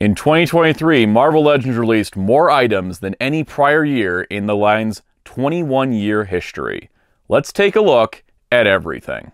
In 2023, Marvel Legends released more items than any prior year in the line's 21-year history. Let's take a look at everything.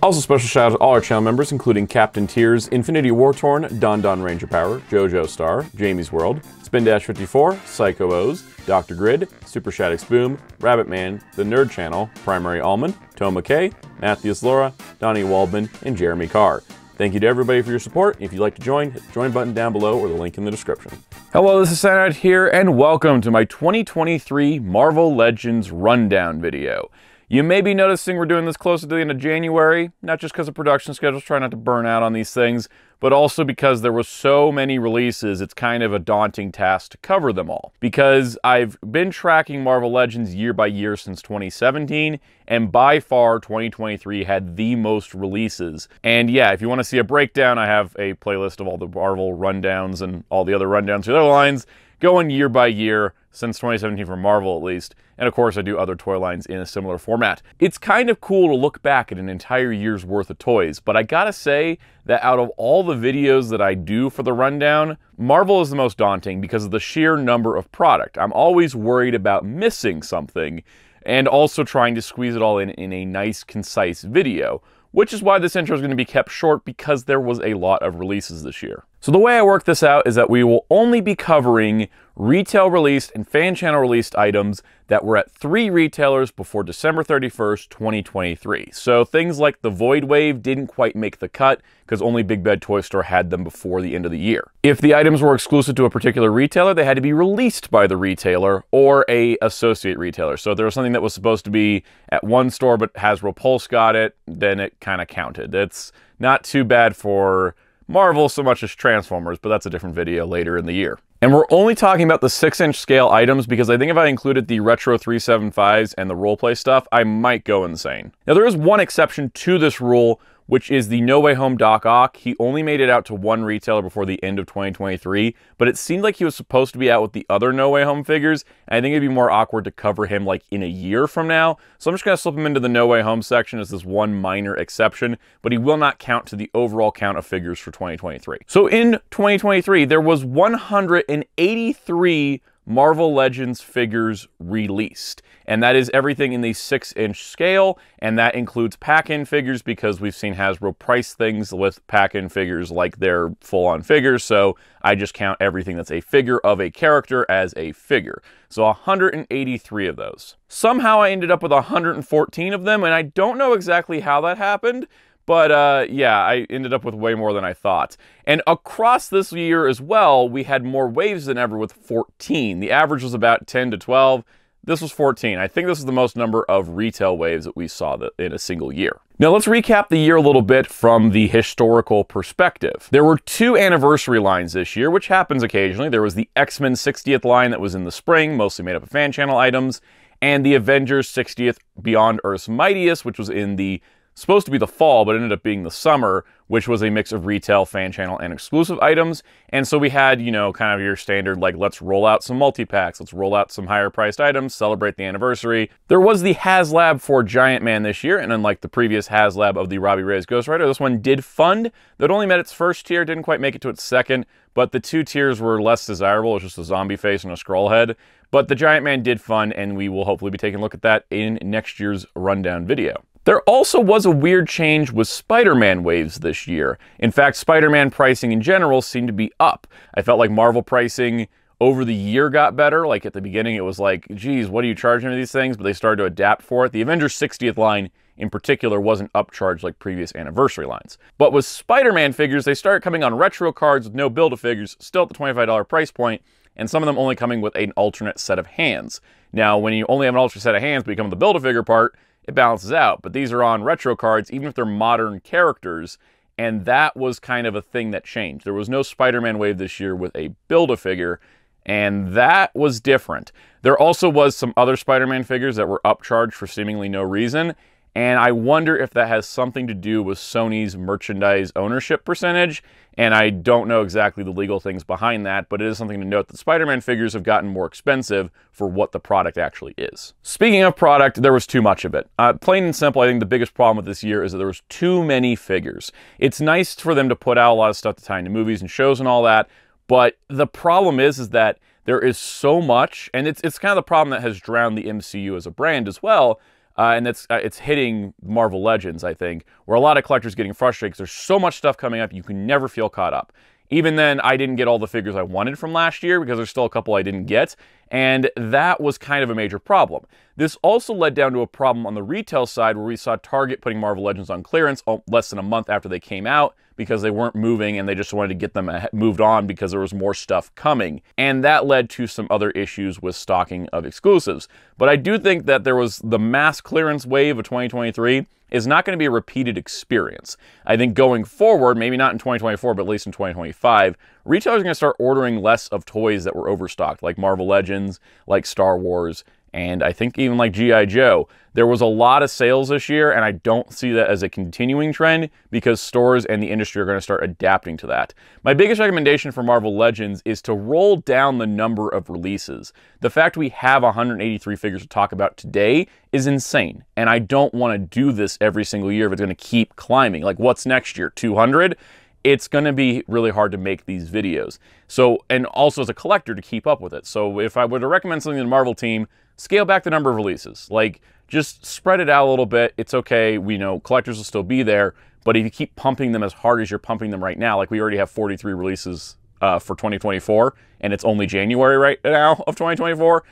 Also, special shout out to all our channel members, including Captain Tears, Infinity Wartorn, Don Don Ranger Power, JoJo Star, Jamie's World, Spin-54, Psycho O's, Dr. Grid, Super Shaddix Boom, Rabbit Man, The Nerd Channel, Primary Almond, Toma K, Matthews Laura, Donnie Waldman, and Jeremy Carr. Thank you to everybody for your support. If you'd like to join, hit the join button down below or the link in the description. Hello, this is Soundout here, and welcome to my 2023 Marvel Legends Rundown video. You may be noticing we're doing this closer to the end of January, not just because of production schedules, try not to burn out on these things, but also because there were so many releases, it's kind of a daunting task to cover them all. Because I've been tracking Marvel Legends year by year since 2017, and by far 2023 had the most releases. And yeah, if you want to see a breakdown, I have a playlist of all the Marvel rundowns and all the other rundowns for the other lines, going year by year, since 2017 for Marvel at least. And of course I do other toy lines in a similar format. It's kind of cool to look back at an entire year's worth of toys, but I gotta say that out of all the videos that I do for the rundown, Marvel is the most daunting because of the sheer number of product. I'm always worried about missing something, and also trying to squeeze it all in a nice, concise video. Which is why this intro is going to be kept short, because there was a lot of releases this year. So the way I work this out is that we will only be covering retail released and fan channel released items that were at 3 retailers before December 31st, 2023. So things like the Void Wave didn't quite make the cut because only Big Bad Toy Store had them before the end of the year. If the items were exclusive to a particular retailer, they had to be released by the retailer or a associate retailer. So if there was something that was supposed to be at one store but Hasbro Pulse got it, then it kind of counted. It's not too bad for Marvel so much as Transformers, but that's a different video later in the year. And we're only talking about the 6-inch scale items because I think if I included the Retro 375s and the roleplay stuff, I might go insane. Now there is one exception to this rule, which is the No Way Home Doc Ock. He only made it out to 1 retailer before the end of 2023, but it seemed like he was supposed to be out with the other No Way Home figures, and I think it'd be more awkward to cover him like in a year from now, so I'm just going to slip him into the No Way Home section as this one minor exception, but he will not count to the overall count of figures for 2023. So in 2023, there was 183 Marvel Legends figures released, and that is everything in the 6-inch scale, and that includes pack-in figures because we've seen Hasbro price things with pack-in figures like they're full-on figures, so I just count everything that's a figure of a character as a figure. So 183 of those. Somehow I ended up with 114 of them, and I don't know exactly how that happened, but yeah, I ended up with way more than I thought. And across this year as well, we had more waves than ever with 14. The average was about 10 to 12. This was 14. I think this is the most number of retail waves that we saw in a single year. Now let's recap the year a little bit from the historical perspective. There were 2 anniversary lines this year, which happens occasionally. There was the X-Men 60th line that was in the spring, mostly made up of fan channel items, and the Avengers 60th Beyond Earth's Mightiest, which was in the supposed to be the fall, but ended up being the summer, which was a mix of retail, fan channel, and exclusive items. And so we had, you know, kind of your standard, like, let's roll out some multi-packs, let's roll out some higher priced items, celebrate the anniversary. There was the HasLab for Giant Man this year, and unlike the previous HasLab of the Robbie Reyes Ghost Rider, this one did fund. That only met its first tier, didn't quite make it to its second, but the 2 tiers were less desirable. It was just a zombie face and a scroll head. But the Giant Man did fund, and we will hopefully be taking a look at that in next year's rundown video. There also was a weird change with Spider-Man waves this year. In fact, Spider-Man pricing in general seemed to be up. I felt like Marvel pricing over the year got better. Like at the beginning, it was like, geez, what are you charging for these things? But they started to adapt for it. The Avengers 60th line in particular wasn't upcharged like previous anniversary lines. But with Spider-Man figures, they started coming on retro cards with no Build-A-Figures, still at the $25 price point, and some of them only coming with an alternate set of hands. Now, when you only have an alternate set of hands but you come with the Build-A-Figure part, it balances out. But these are on retro cards, even if they're modern characters, and that was kind of a thing that changed. There was no Spider-Man wave this year with a Build-A-Figure, and that was different. There also was some other Spider-Man figures that were upcharged for seemingly no reason, And I wonder if that has something to do with Sony's merchandise ownership percentage. And I don't know exactly the legal things behind that, but it is something to note that Spider-Man figures have gotten more expensive for what the product actually is. Speaking of product, there was too much of it. Plain and simple, I think the biggest problem with this year is that there was too many figures. It's nice for them to put out a lot of stuff to tie into movies and shows and all that, but the problem is that there is so much, and it's kind of the problem that has drowned the MCU as a brand as well. And it's hitting Marvel Legends, I think, where a lot of collectors are getting frustrated because there's so much stuff coming up, you can never feel caught up. Even then, I didn't get all the figures I wanted from last year because there's still a couple I didn't get, and that was kind of a major problem. This also led down to a problem on the retail side where we saw Target putting Marvel Legends on clearance less than a month after they came out because they weren't moving and they just wanted to get them moved on because there was more stuff coming. And that led to some other issues with stocking of exclusives. But I do think that there was the mass clearance wave of 2023 is not going to be a repeated experience. I think going forward, maybe not in 2024, but at least in 2025, retailers are going to start ordering less of toys that were overstocked, like Marvel Legends, like Star Wars, and I think even like G.I. Joe. There was a lot of sales this year, and I don't see that as a continuing trend because stores and the industry are going to start adapting to that. My biggest recommendation for Marvel Legends is to roll down the number of releases. The fact we have 183 figures to talk about today is insane, and I don't want to do this every single year if it's going to keep climbing. Like, what's next year, 200? It's going to be really hard to make these videos. So, and also as a collector to keep up with it. So if I were to recommend something to the Marvel team, scale back the number of releases. Like, just spread it out a little bit. It's okay. We know collectors will still be there. But if you keep pumping them as hard as you're pumping them right now, like we already have 43 releases for 2024, and it's only January right now of 2024,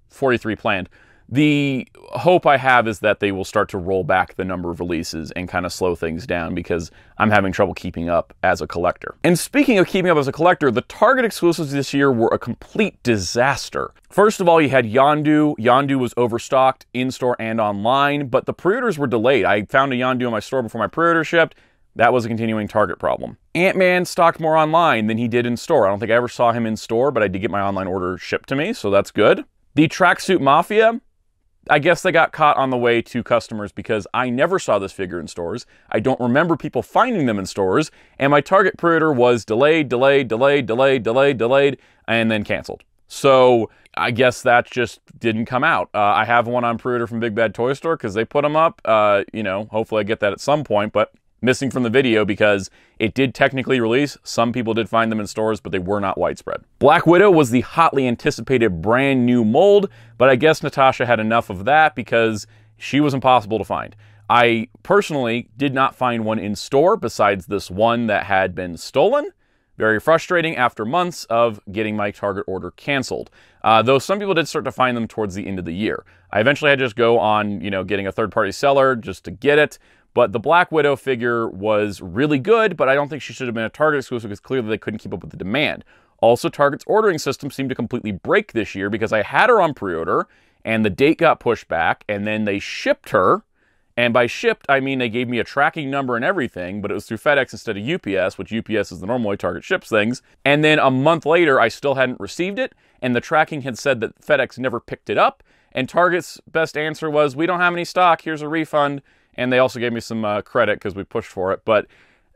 43 planned. The hope I have is that they will start to roll back the number of releases and kind of slow things down because I'm having trouble keeping up as a collector. And speaking of keeping up as a collector, the Target exclusives this year were a complete disaster. First of all, you had Yondu. Yondu was overstocked in-store and online, but the pre-orders were delayed. I found a Yondu in my store before my pre-order shipped. That was a continuing Target problem. Ant-Man stocked more online than he did in store. I don't think I ever saw him in store, but I did get my online order shipped to me, so that's good. The Tracksuit Mafia, I guess they got caught on the way to customers because I never saw this figure in stores. I don't remember people finding them in stores, and my Target pre-order was delayed, and then canceled. So I guess that just didn't come out. I have one on pre-order from Big Bad Toy Store because they put them up. Hopefully I get that at some point, but missing from the video because it did technically release. Some people did find them in stores, but they were not widespread. Black Widow was the hotly anticipated brand new mold, but I guess Natasha had enough of that because she was impossible to find. I personally did not find one in store besides this one that had been stolen. Very frustrating after months of getting my Target order canceled. Though some people did start to find them towards the end of the year. I eventually had to just go on, getting a third-party seller just to get it. But the Black Widow figure was really good, but I don't think she should have been a Target exclusive because clearly they couldn't keep up with the demand. Also, Target's ordering system seemed to completely break this year because I had her on pre-order, and the date got pushed back, and then they shipped her. And by shipped, I mean they gave me a tracking number and everything, but it was through FedEx instead of UPS, which UPS is the normal way Target ships things. And then a month later, I still hadn't received it, and the tracking had said that FedEx never picked it up. And Target's best answer was, we don't have any stock, here's a refund. And they also gave me some credit because we pushed for it. But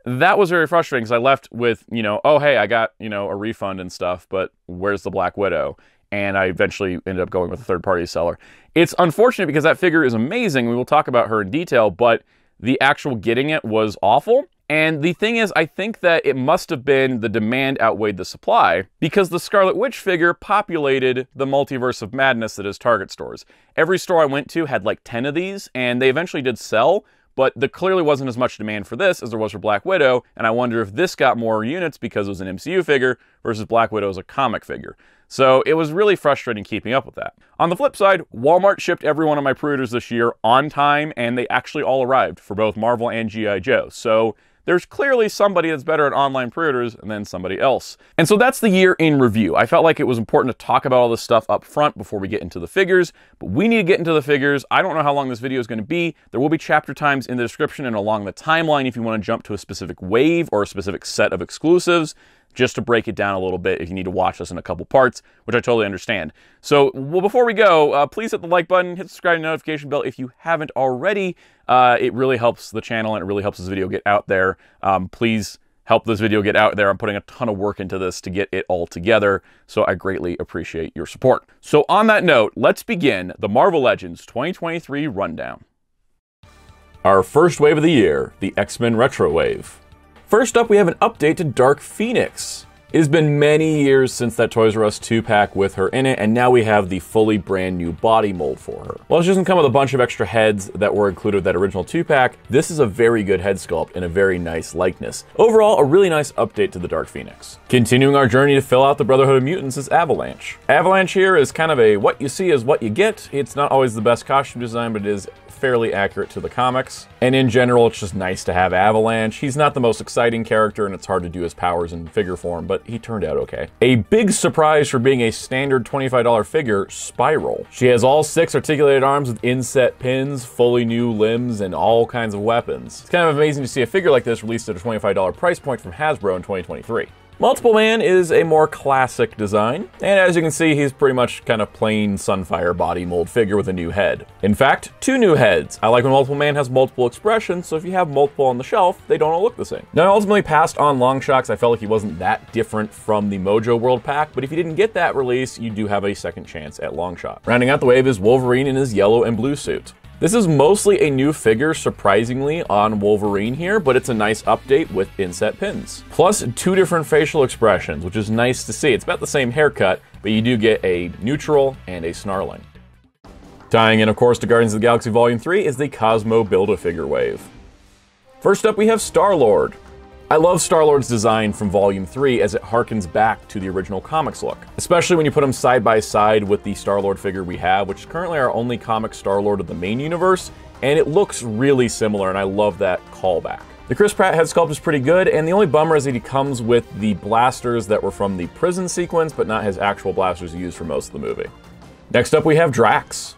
that was very frustrating because I left with, oh, hey, I got, a refund and stuff, but where's the Black Widow? And I eventually ended up going with a third-party seller. It's unfortunate because that figure is amazing. We will talk about her in detail, but the actual getting it was awful. And the thing is, I think that it must have been the demand outweighed the supply because the Scarlet Witch figure populated the multiverse of madness that is Target stores. Every store I went to had like 10 of these, and they eventually did sell, but there clearly wasn't as much demand for this as there was for Black Widow, and I wonder if this got more units because it was an MCU figure versus Black Widow as a comic figure. So it was really frustrating keeping up with that. On the flip side, Walmart shipped every one of my pre-orders this year on time, and they actually all arrived for both Marvel and G.I. Joe. So there's clearly somebody that's better at online pre-orders than somebody else. And so that's the year in review. I felt like it was important to talk about all this stuff up front before we get into the figures, but we need to get into the figures. I don't know how long this video is going to be. There will be chapter times in the description and along the timeline if you want to jump to a specific wave or a specific set of exclusives. just to break it down a little bit if you need to watch this in a couple parts, which I totally understand. So, well, before we go, please hit the like button, hit the subscribe and notification bell if you haven't already. It really helps the channel and it really helps this video get out there. Please help this video get out there. I'm putting a ton of work into this to get it all together, so I greatly appreciate your support. So on that note, let's begin the Marvel Legends 2023 rundown. Our first wave of the year, the X-Men Retro Wave. First up, we have an update to Dark Phoenix. It has been many years since that Toys R Us 2-pack with her in it, and now we have the fully brand new body mold for her. While it doesn't come with a bunch of extra heads that were included with that original 2-pack, this is a very good head sculpt and a very nice likeness. Overall, a really nice update to the Dark Phoenix. Continuing our journey to fill out the Brotherhood of Mutants is Avalanche. Avalanche here is kind of a what you see is what you get. It's not always the best costume design, but it is fairly accurate to the comics. And in general, it's just nice to have Avalanche. He's not the most exciting character, and it's hard to do his powers in figure form, but he turned out okay. A big surprise for being a standard $25 figure, Spiral. She has all 6 articulated arms with inset pins, fully new limbs, and all kinds of weapons. It's kind of amazing to see a figure like this released at a $25 price point from Hasbro in 2023. Multiple Man is a more classic design, and as you can see, he's pretty much kind of plain Sunfire body mold figure with a new head. In fact, 2 new heads. I like when Multiple Man has multiple expressions, so if you have multiple on the shelf, they don't all look the same. Now, I ultimately passed on Longshock because I felt like he wasn't that different from the Mojo World pack, but if you didn't get that release, you do have a second chance at Longshot. Rounding out the wave is Wolverine in his yellow and blue suit. This is mostly a new figure, surprisingly, on Wolverine here, but it's a nice update with inset pins. Plus, 2 different facial expressions, which is nice to see. It's about the same haircut, but you do get a neutral and a snarling. Tying in, of course, to Guardians of the Galaxy Volume 3 is the Cosmo Build-A-Figure wave. First up, we have Star-Lord. I love Star-Lord's design from Volume 3 as it harkens back to the original comics look, especially when you put him side by side with the Star-Lord figure we have, which is currently our only comic Star-Lord of the main universe, and it looks really similar, and I love that callback. The Chris Pratt head sculpt is pretty good, and the only bummer is that he comes with the blasters that were from the prison sequence, but not his actual blasters he used for most of the movie. Next up, we have Drax.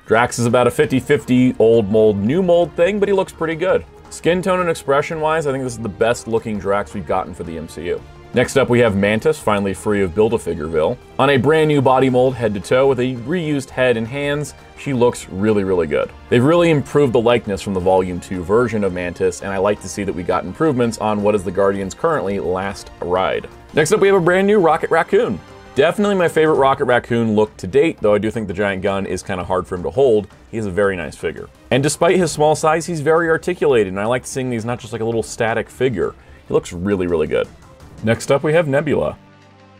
Drax is about a 50-50 old mold, new mold thing, but he looks pretty good. Skin tone and expression-wise, I think this is the best-looking Drax we've gotten for the MCU. Next up, we have Mantis, finally free of Build-A-Figureville. On a brand new body mold head-to-toe with a reused head and hands, she looks really, really good. They've really improved the likeness from the Volume 2 version of Mantis, and I like to see that we got improvements on what is the Guardians' currently last ride. Next up, we have a brand new Rocket Raccoon. Definitely my favorite Rocket Raccoon look to date, though I do think the giant gun is kind of hard for him to hold. He is a very nice figure. And despite his small size, he's very articulated, and I like seeing these not just like a little static figure. He looks really, really good. Next up, we have Nebula.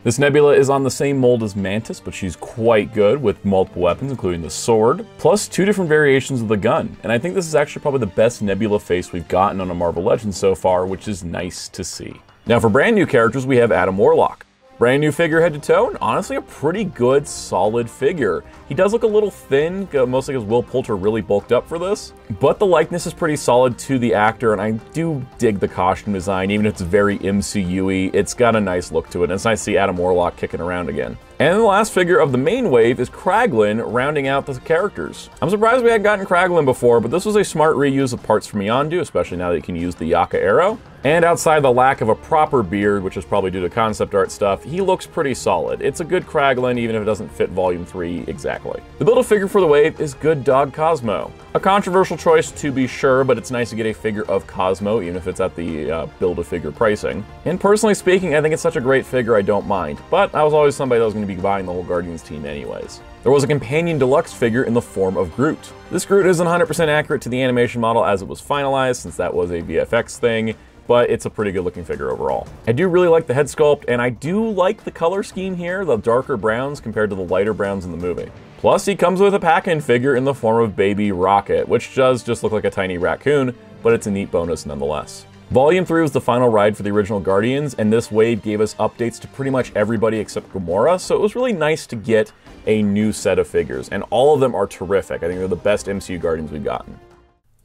This Nebula is on the same mold as Mantis, but she's quite good with multiple weapons, including the sword, plus 2 different variations of the gun. And I think this is actually probably the best Nebula face we've gotten on a Marvel Legends so far, which is nice to see. Now for brand new characters, we have Adam Warlock. Brand new figure head to toe, and honestly a pretty good, solid figure. He does look a little thin, mostly because Will Poulter really bulked up for this, but the likeness is pretty solid to the actor, and I do dig the costume design, even if it's very MCU-y. It's got a nice look to it, and it's nice to see Adam Warlock kicking around again. And the last figure of the main wave is Kraglin, rounding out the characters. I'm surprised we hadn't gotten Kraglin before, but this was a smart reuse of parts from Yondu, especially now that you can use the Yaka arrow. And outside the lack of a proper beard, which is probably due to concept art stuff, he looks pretty solid. It's a good Kraglin, even if it doesn't fit Volume 3 exactly. The Build-A-Figure for the wave is Good Dog Cosmo. A controversial choice to be sure, but it's nice to get a figure of Cosmo, even if it's at the Build-A-Figure pricing. And personally speaking, I think it's such a great figure I don't mind, but I was always somebody that was going to be buying the whole Guardians team anyways. There was a companion deluxe figure in the form of Groot. This Groot isn't 100% accurate to the animation model as it was finalized, since that was a VFX thing, but it's a pretty good looking figure overall. I do really like the head sculpt, and I do like the color scheme here, the darker browns compared to the lighter browns in the movie. Plus, he comes with a pack-in figure in the form of Baby Rocket, which does just look like a tiny raccoon, but it's a neat bonus nonetheless. Volume 3 was the final ride for the original Guardians, and this wave gave us updates to pretty much everybody except Gamora, so it was really nice to get a new set of figures, and all of them are terrific. I think they're the best MCU Guardians we've gotten.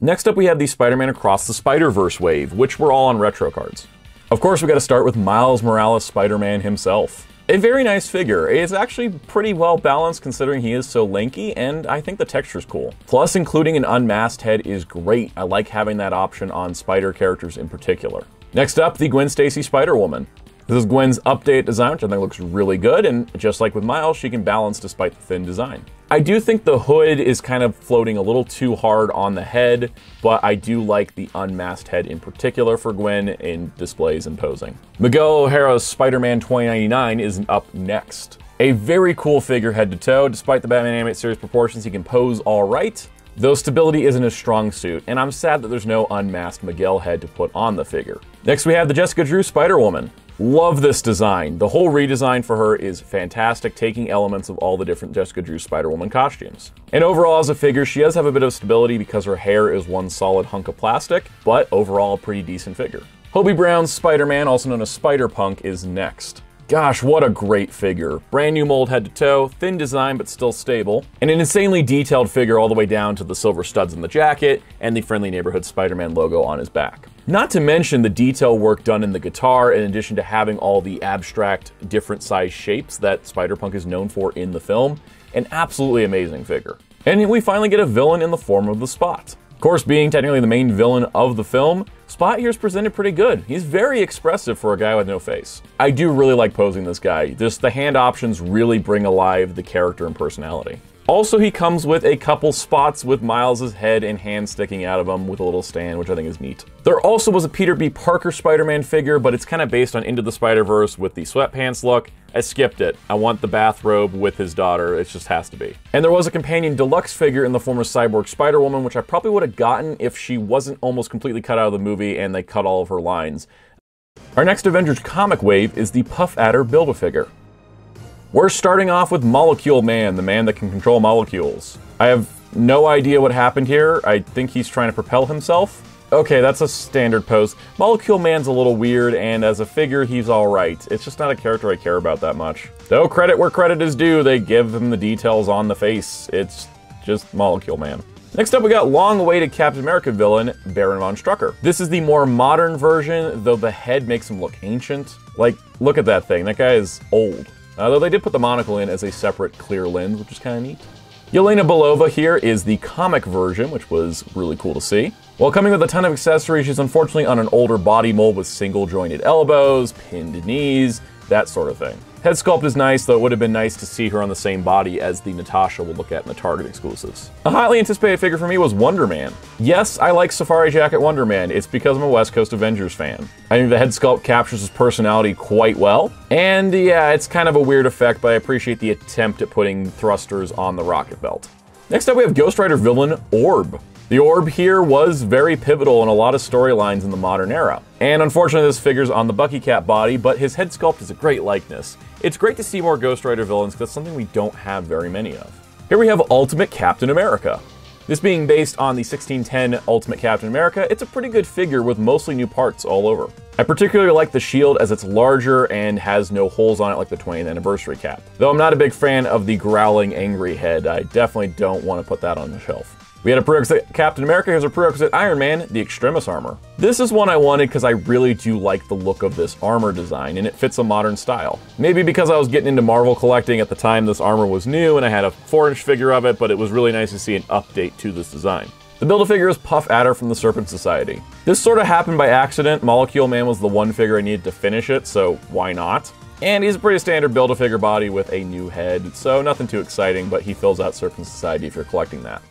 Next up, we have the Spider-Man Across the Spider-Verse wave, which were all on retro cards. Of course, we got to start with Miles Morales Spider-Man himself. A very nice figure. It's actually pretty well balanced considering he is so lanky, and I think the texture's cool. Plus, including an unmasked head is great. I like having that option on Spider characters in particular. Next up, the Gwen Stacy Spider-Woman. This is Gwen's update design, which I think looks really good, and just like with Miles, she can balance despite the thin design. I do think the hood is kind of floating a little too hard on the head, but I do like the unmasked head in particular for Gwen in displays and posing. Miguel O'Hara's Spider-Man 2099 is up next. A very cool figure head to toe. Despite the Batman Animated Series proportions, he can pose all right, though stability isn't his strong suit, and I'm sad that there's no unmasked Miguel head to put on the figure. Next we have the Jessica Drew Spider-Woman. Love this design. The whole redesign for her is fantastic, taking elements of all the different Jessica Drew Spider-Woman costumes. And overall as a figure, she does have a bit of stability because her hair is one solid hunk of plastic, but overall a pretty decent figure. Hobie Brown's Spider-Man, also known as Spider-Punk, is next. Gosh, what a great figure. Brand new mold head to toe, thin design but still stable, and an insanely detailed figure all the way down to the silver studs in the jacket and the Friendly Neighborhood Spider-Man logo on his back. Not to mention the detail work done in the guitar, in addition to having all the abstract, different size shapes that Spider-Punk is known for in the film. An absolutely amazing figure. And we finally get a villain in the form of the Spot. Of course, being technically the main villain of the film, Spot here is presented pretty good. He's very expressive for a guy with no face. I do really like posing this guy. Just the hand options really bring alive the character and personality. Also, he comes with a couple spots with Miles' head and hand sticking out of him with a little stand, which I think is neat. There also was a Peter B. Parker Spider-Man figure, but it's kind of based on Into the Spider-Verse with the sweatpants look. I skipped it. I want the bathrobe with his daughter. It just has to be. And there was a companion deluxe figure in the form of Cyborg Spider-Woman, which I probably would have gotten if she wasn't almost completely cut out of the movie and they cut all of her lines. Our next Avengers comic wave is the Puff Adder Build-A-Figure. We're starting off with Molecule Man, the man that can control molecules. I have no idea what happened here. I think he's trying to propel himself. Okay, that's a standard pose. Molecule Man's a little weird, and as a figure, he's alright. It's just not a character I care about that much. Though credit where credit is due, they give him the details on the face. It's just Molecule Man. Next up, we got long-awaited Captain America villain, Baron von Strucker. This is the more modern version, though the head makes him look ancient. Like, look at that thing. That guy is old. Though they did put the monocle in as a separate clear lens, which is kind of neat. Yelena Belova here is the comic version, which was really cool to see. While coming with a ton of accessories, she's unfortunately on an older body mold with single-jointed elbows, pinned knees, that sort of thing. Head sculpt is nice, though it would have been nice to see her on the same body as the Natasha we'll look at in the Target exclusives. A highly anticipated figure for me was Wonder Man. Yes, I like Safari Jacket Wonder Man. It's because I'm a West Coast Avengers fan. I think the head sculpt captures his personality quite well. And yeah, it's kind of a weird effect, but I appreciate the attempt at putting thrusters on the rocket belt. Next up, we have Ghost Rider villain Orb. The Orb here was very pivotal in a lot of storylines in the modern era. And unfortunately, this figure's on the Bucky Cat body, but his head sculpt is a great likeness. It's great to see more Ghost Rider villains because that's something we don't have very many of. Here we have Ultimate Captain America. This being based on the 1610 Ultimate Captain America, it's a pretty good figure with mostly new parts all over. I particularly like the shield as it's larger and has no holes on it like the 20th anniversary cap. Though I'm not a big fan of the growling angry head, I definitely don't want to put that on the shelf. We had a prerequisite Captain America, here's a prerequisite Iron Man, the Extremis armor. This is one I wanted because I really do like the look of this armor design, and it fits a modern style. Maybe because I was getting into Marvel collecting at the time this armor was new and I had a 4-inch figure of it, but it was really nice to see an update to this design. The Build-A-Figure is Puff Adder from the Serpent Society. This sort of happened by accident. Molecule Man was the one figure I needed to finish it, so why not? And he's a pretty standard Build-A-Figure body with a new head, so nothing too exciting, but he fills out Serpent Society if you're collecting that.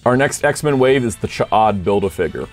Our next X-Men wave is the Ch'ad Build-A-Figure.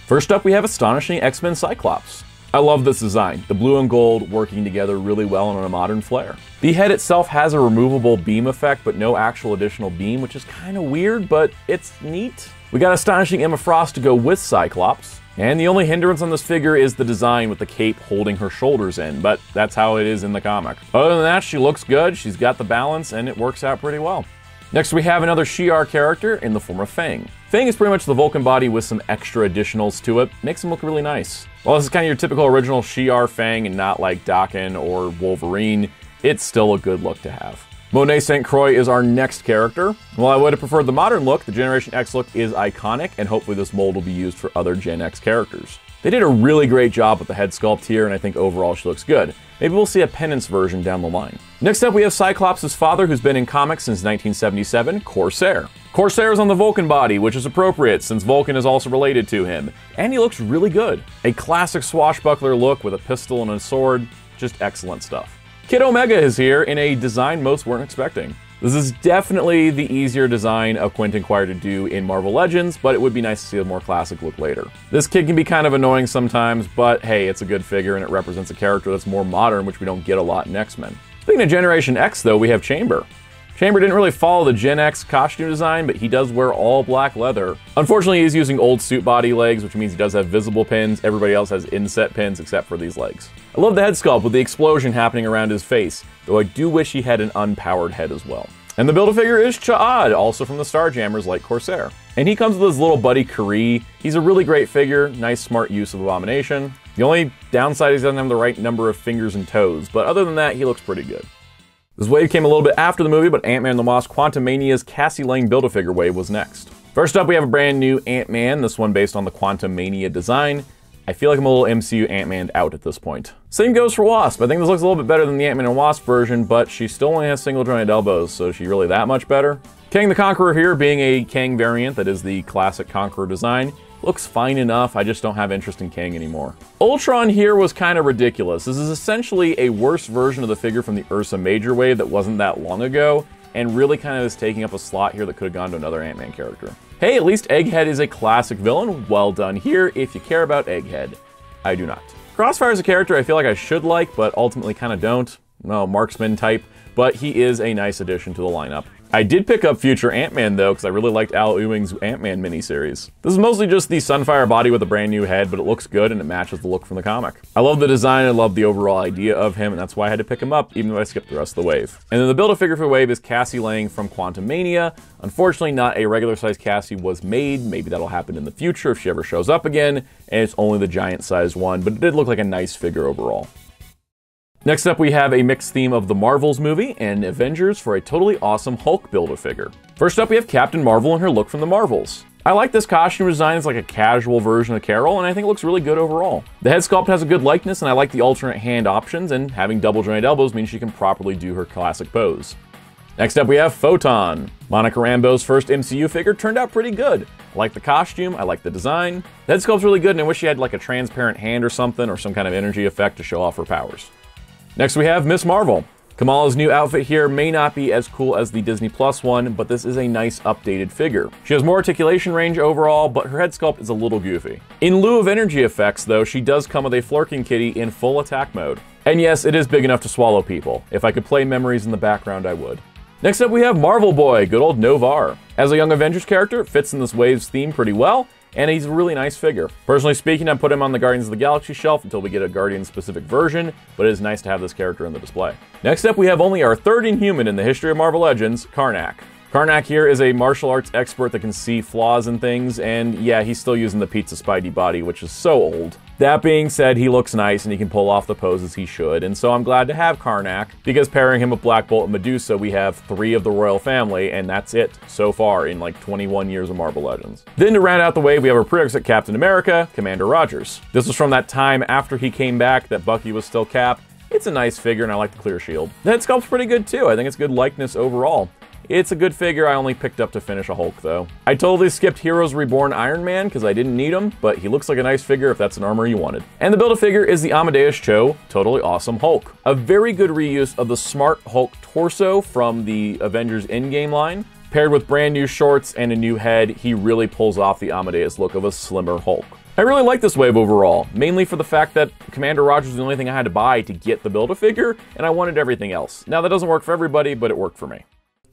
First up, we have Astonishing X-Men Cyclops. I love this design, the blue and gold working together really well on a modern flair. The head itself has a removable beam effect, but no actual additional beam, which is kind of weird, but it's neat. We got Astonishing Emma Frost to go with Cyclops, and the only hindrance on this figure is the design with the cape holding her shoulders in, but that's how it is in the comic. Other than that, she looks good, she's got the balance, and it works out pretty well. Next, we have another Shi'ar character in the form of Fang. Fang is pretty much the Vulcan body with some extra additionals to it. Makes him look really nice. While this is kind of your typical original Shi'ar Fang and not like Daken or Wolverine, it's still a good look to have. Monet St. Croix is our next character. While I would have preferred the modern look, the Generation X look is iconic, and hopefully this mold will be used for other Gen X characters. They did a really great job with the head sculpt here, and I think overall she looks good. Maybe we'll see a Penance version down the line. Next up, we have Cyclops' father, who's been in comics since 1977, Corsair. Corsair's on the Vulcan body, which is appropriate since Vulcan is also related to him, and he looks really good. A classic swashbuckler look with a pistol and a sword, just excellent stuff. Kid Omega is here in a design most weren't expecting. This is definitely the easier design of Quentin Quire to do in Marvel Legends, but it would be nice to see a more classic look later. This kid can be kind of annoying sometimes, but hey, it's a good figure and it represents a character that's more modern, which we don't get a lot in X-Men. Speaking of Generation X though, we have Chamber. Chamber didn't really follow the Gen X costume design, but he does wear all black leather. Unfortunately, he's using old suit body legs, which means he does have visible pins. Everybody else has inset pins except for these legs. I love the head sculpt with the explosion happening around his face, though I do wish he had an unpowered head as well. And the Build-A-Figure is Cha'ad, also from the Starjammers like Corsair. And he comes with his little buddy Kree. He's a really great figure, nice smart use of Abomination. The only downside is he doesn't have the right number of fingers and toes, but other than that, he looks pretty good. This wave came a little bit after the movie, but Ant-Man and the Wasp Quantumania's Cassie Lang Build-A-Figure wave was next. First up, we have a brand new Ant-Man, this one based on the Quantumania design. I feel like I'm a little MCU Ant-Man out at this point. Same goes for Wasp. I think this looks a little bit better than the Ant-Man and Wasp version, but she still only has single jointed elbows, so is she really that much better? Kang the Conqueror here, being a Kang variant that is the classic Conqueror design, looks fine enough, I just don't have interest in Kang anymore. Ultron here was kind of ridiculous. This is essentially a worse version of the figure from the Ursa Major wave that wasn't that long ago, and really kind of is taking up a slot here that could have gone to another Ant-Man character. Hey, at least Egghead is a classic villain. Well done here if you care about Egghead. I do not. Crossfire is a character I feel like I should like, but ultimately kind of don't. No, marksman type, but he is a nice addition to the lineup. I did pick up Future Ant-Man though, because I really liked Al Ewing's Ant-Man miniseries. This is mostly just the Sunfire body with a brand new head, but it looks good and it matches the look from the comic. I love the design, I love the overall idea of him, and that's why I had to pick him up, even though I skipped the rest of the wave. And then the Build-A-Figure for wave is Cassie Lang from Quantumania. Unfortunately, not a regular size Cassie was made. Maybe that'll happen in the future if she ever shows up again, and it's only the giant sized one, but it did look like a nice figure overall. Next up, we have a mixed theme of the Marvels movie and Avengers for a totally awesome Hulk Build-A-Figure. First up, we have Captain Marvel and her look from the Marvels. I like this costume design. It's like a casual version of Carol, and I think it looks really good overall. The head sculpt has a good likeness, and I like the alternate hand options, and having double jointed elbows means she can properly do her classic pose. Next up, we have Photon. Monica Rambeau's first MCU figure turned out pretty good. I like the costume, I like the design. The head sculpt's really good, and I wish she had like a transparent hand or something, or some kind of energy effect to show off her powers. Next we have Miss Marvel. Kamala's new outfit here may not be as cool as the Disney Plus one, but this is a nice updated figure. She has more articulation range overall, but her head sculpt is a little goofy. In lieu of energy effects though, she does come with a Flurkin Kitty in full attack mode. And yes, it is big enough to swallow people. If I could play memories in the background, I would. Next up we have Marvel Boy, good old Novar. As a young Avengers character, fits in this wave's theme pretty well, and he's a really nice figure. Personally speaking, I put him on the Guardians of the Galaxy shelf until we get a Guardian-specific version, but it is nice to have this character in the display. Next up, we have only our third Inhuman in the history of Marvel Legends, Karnak. Karnak here is a martial arts expert that can see flaws in things, and yeah, he's still using the Pizza Spidey body, which is so old. That being said, he looks nice and he can pull off the poses he should, and so I'm glad to have Karnak, because pairing him with Black Bolt and Medusa, we have 3 of the royal family, and that's it so far in like 21 years of Marvel Legends. Then to round out the wave, we have our prerequisite Captain America, Commander Rogers. This was from that time after he came back that Bucky was still Cap. It's a nice figure and I like the clear shield. The head sculpt's pretty good too. I think it's good likeness overall. It's a good figure. I only picked up to finish a Hulk though. I totally skipped Heroes Reborn Iron Man because I didn't need him, but he looks like a nice figure if that's an armor you wanted. And the Build-A-Figure is the Amadeus Cho Totally Awesome Hulk. A very good reuse of the Smart Hulk torso from the Avengers Endgame line. Paired with brand new shorts and a new head, he really pulls off the Amadeus look of a slimmer Hulk. I really like this wave overall, mainly for the fact that Commander Rogers was the only thing I had to buy to get the Build-A-Figure, and I wanted everything else. Now that doesn't work for everybody, but it worked for me.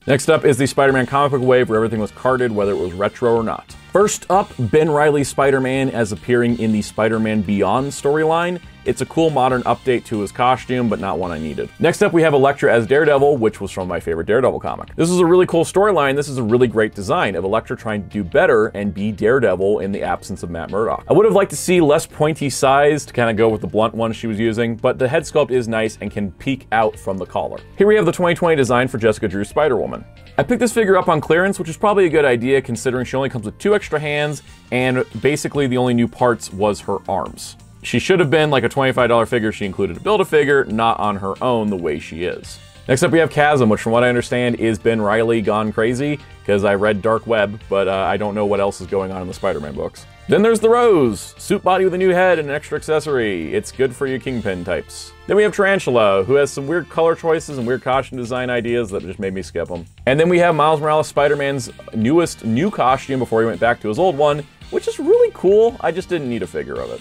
Next up is the Spider-Man comic book wave where everything was carded, whether it was retro or not. First up, Ben Reilly's Spider-Man as appearing in the Spider-Man Beyond storyline. It's a cool modern update to his costume, but not one I needed. Next up, we have Elektra as Daredevil, which was from my favorite Daredevil comic. This is a really cool storyline. This is a really great design of Elektra trying to do better and be Daredevil in the absence of Matt Murdock. I would have liked to see less pointy size to kind of go with the blunt one she was using, but the head sculpt is nice and can peek out from the collar. Here we have the 2020 design for Jessica Drew's Spider-Woman. I picked this figure up on clearance, which is probably a good idea considering she only comes with 2 extra hands, and basically the only new parts was her arms. She should have been like a $25 figure. She included a Build-A-Figure, not on her own the way she is. Next up we have Chasm, which from what I understand is Ben Reilly gone crazy, because I read Dark Web, but I don't know what else is going on in the Spider-Man books. Then there's the Rose, suit body with a new head and an extra accessory. It's good for your Kingpin types. Then we have Tarantula, who has some weird color choices and weird costume design ideas that just made me skip them. And then we have Miles Morales, Spider-Man's newest new costume before he went back to his old one, which is really cool. I just didn't need a figure of it.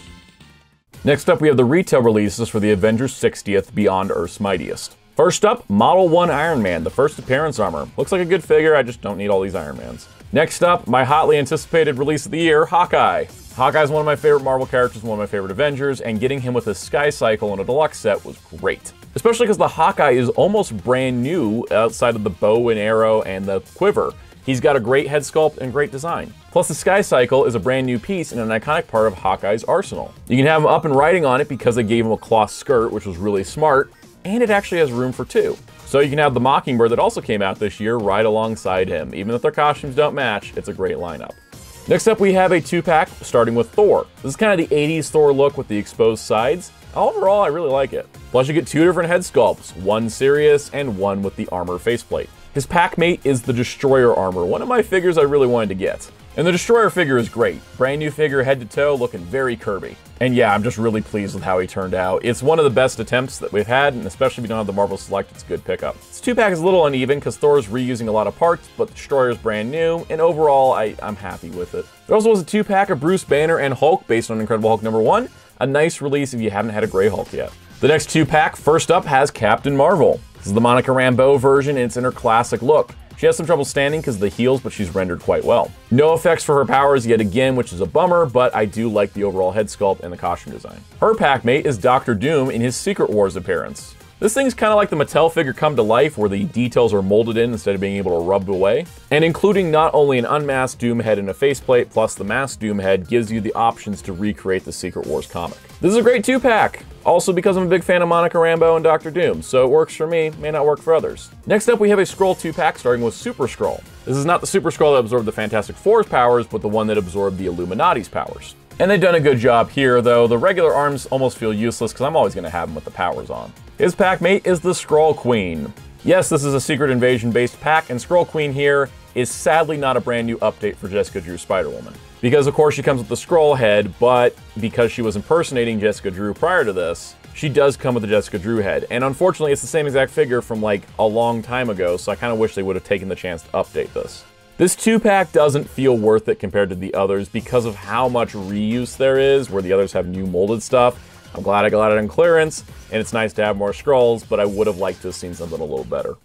Next up, we have the retail releases for the Avengers 60th Beyond Earth's Mightiest. First up, Model 1 Iron Man, the first appearance armor. Looks like a good figure, I just don't need all these Iron Mans. Next up, my hotly anticipated release of the year, Hawkeye. Hawkeye's one of my favorite Marvel characters, one of my favorite Avengers, and getting him with a Sky Cycle in a deluxe set was great. Especially because the Hawkeye is almost brand new outside of the bow and arrow and the quiver. He's got a great head sculpt and great design. Plus the Sky Cycle is a brand new piece and an iconic part of Hawkeye's arsenal. You can have him up and riding on it because they gave him a cloth skirt, which was really smart, and it actually has room for two. So you can have the Mockingbird that also came out this year ride alongside him. Even if their costumes don't match, it's a great lineup. Next up, we have a 2-pack starting with Thor. This is kind of the 80s Thor look with the exposed sides. Overall, I really like it. Plus you get two different head sculpts, one serious and one with the armor faceplate. His pack mate is the Destroyer armor, one of my figures I really wanted to get. And the Destroyer figure is great. Brand new figure head to toe, looking very Kirby. And yeah, I'm just really pleased with how he turned out. It's one of the best attempts that we've had, and especially if you don't have the Marvel Select, it's a good pickup. This 2-pack is a little uneven because Thor is reusing a lot of parts, but the Destroyer is brand new, and overall, I'm happy with it. There also was a 2-pack of Bruce Banner and Hulk based on Incredible Hulk #1, a nice release if you haven't had a Grey Hulk yet. The next 2-pack, first up, has Captain Marvel. This is the Monica Rambeau version, and it's in her classic look. She has some trouble standing because of the heels, but she's rendered quite well. No effects for her powers yet again, which is a bummer, but I do like the overall head sculpt and the costume design. Her pack mate is Dr. Doom in his Secret Wars appearance. This thing's kind of like the Mattel figure come to life, where the details are molded in instead of being able to rub away. And including not only an unmasked Doom head and a faceplate, plus the masked Doom head gives you the options to recreate the Secret Wars comic. This is a great 2-pack. Also because I'm a big fan of Monica Rambeau and Dr. Doom, so it works for me, may not work for others. Next up, we have a Skrull 2-pack starting with Super Skrull. This is not the Super Skrull that absorbed the Fantastic Four's powers, but the one that absorbed the Illuminati's powers. And they've done a good job here, though the regular arms almost feel useless because I'm always going to have them with the powers on. His pack mate is the Skrull Queen. Yes, this is a Secret Invasion based pack, and Skrull Queen here is sadly not a brand new update for Jessica Drew's Spider-Woman. Because of course she comes with the Skrull head, but because she was impersonating Jessica Drew prior to this, she does come with the Jessica Drew head. And unfortunately it's the same exact figure from like a long time ago, so I kind of wish they would have taken the chance to update this. This 2-pack doesn't feel worth it compared to the others because of how much reuse there is, where the others have new molded stuff. I'm glad I got it on clearance, and it's nice to have more Skrulls, but I would have liked to have seen something a little better.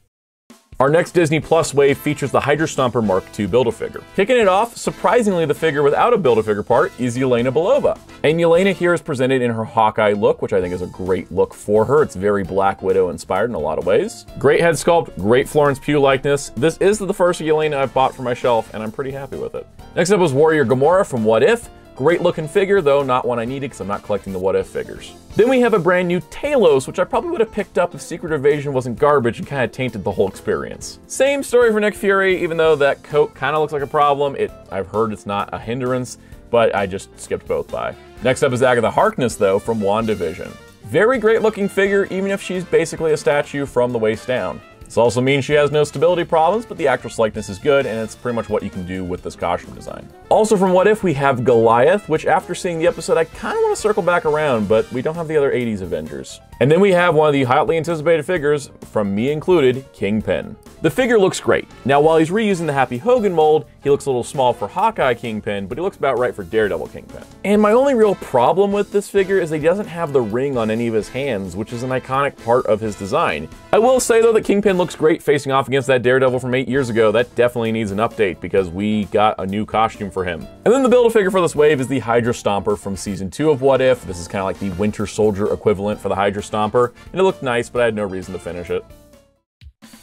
Our next Disney Plus wave features the Hydra Stomper Mark II Build-A-Figure. Kicking it off, surprisingly the figure without a Build-A-Figure part is Yelena Belova. And Yelena here is presented in her Hawkeye look, which I think is a great look for her. It's very Black Widow inspired in a lot of ways. Great head sculpt, great Florence Pugh likeness. This is the first Yelena I've bought for my shelf, and I'm pretty happy with it. Next up was Warrior Gamora from What If. Great looking figure, though not one I needed because I'm not collecting the What If figures. Then we have a brand new Talos, which I probably would have picked up if Secret Invasion wasn't garbage and kind of tainted the whole experience. Same story for Nick Fury, even though that coat kind of looks like a problem. I've heard it's not a hindrance, but I just skipped both by. Next up is Agatha Harkness, though, from WandaVision. Very great looking figure, even if she's basically a statue from the waist down. This also means she has no stability problems, but the actress likeness is good, and it's pretty much what you can do with this costume design. Also from What If, we have Goliath, which after seeing the episode, I kind of want to circle back around, but we don't have the other 80s Avengers. And then we have one of the hotly anticipated figures, from me included, Kingpin. The figure looks great. Now, while he's reusing the Happy Hogan mold, he looks a little small for Hawkeye Kingpin, but he looks about right for Daredevil Kingpin. And my only real problem with this figure is that he doesn't have the ring on any of his hands, which is an iconic part of his design. I will say, though, that Kingpin looks great facing off against that Daredevil from 8 years ago. That definitely needs an update because we got a new costume for him. And then the Build-A-Figure for this wave is the Hydra Stomper from Season 2 of What If. This is kind of like the Winter Soldier equivalent for the Hydra Stomper, and it looked nice, but I had no reason to finish it.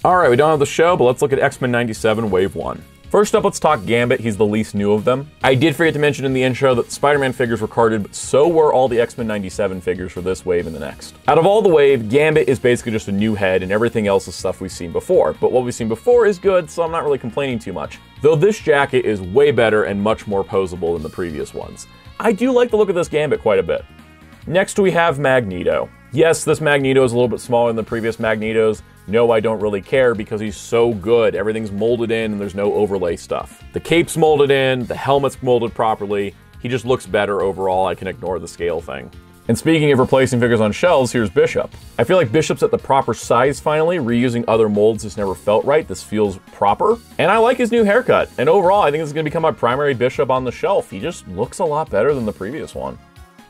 Alright, we don't have the show, but let's look at X-Men 97 Wave 1. First up, let's talk Gambit. He's the least new of them. I did forget to mention in the intro that the Spider-Man figures were carded, but so were all the X-Men 97 figures for this wave and the next. Out of all the wave, Gambit is basically just a new head, and everything else is stuff we've seen before. But what we've seen before is good, so I'm not really complaining too much. Though this jacket is way better and much more posable than the previous ones. I do like the look of this Gambit quite a bit. Next we have Magneto. Yes, this Magneto is a little bit smaller than the previous Magnetos. No, I don't really care because he's so good. Everything's molded in and there's no overlay stuff. The cape's molded in, the helmet's molded properly. He just looks better overall. I can ignore the scale thing. And speaking of replacing figures on shelves, here's Bishop. I feel like Bishop's at the proper size finally. Reusing other molds just never felt right. This feels proper. And I like his new haircut. And overall, I think this is going to become my primary Bishop on the shelf. He just looks a lot better than the previous one.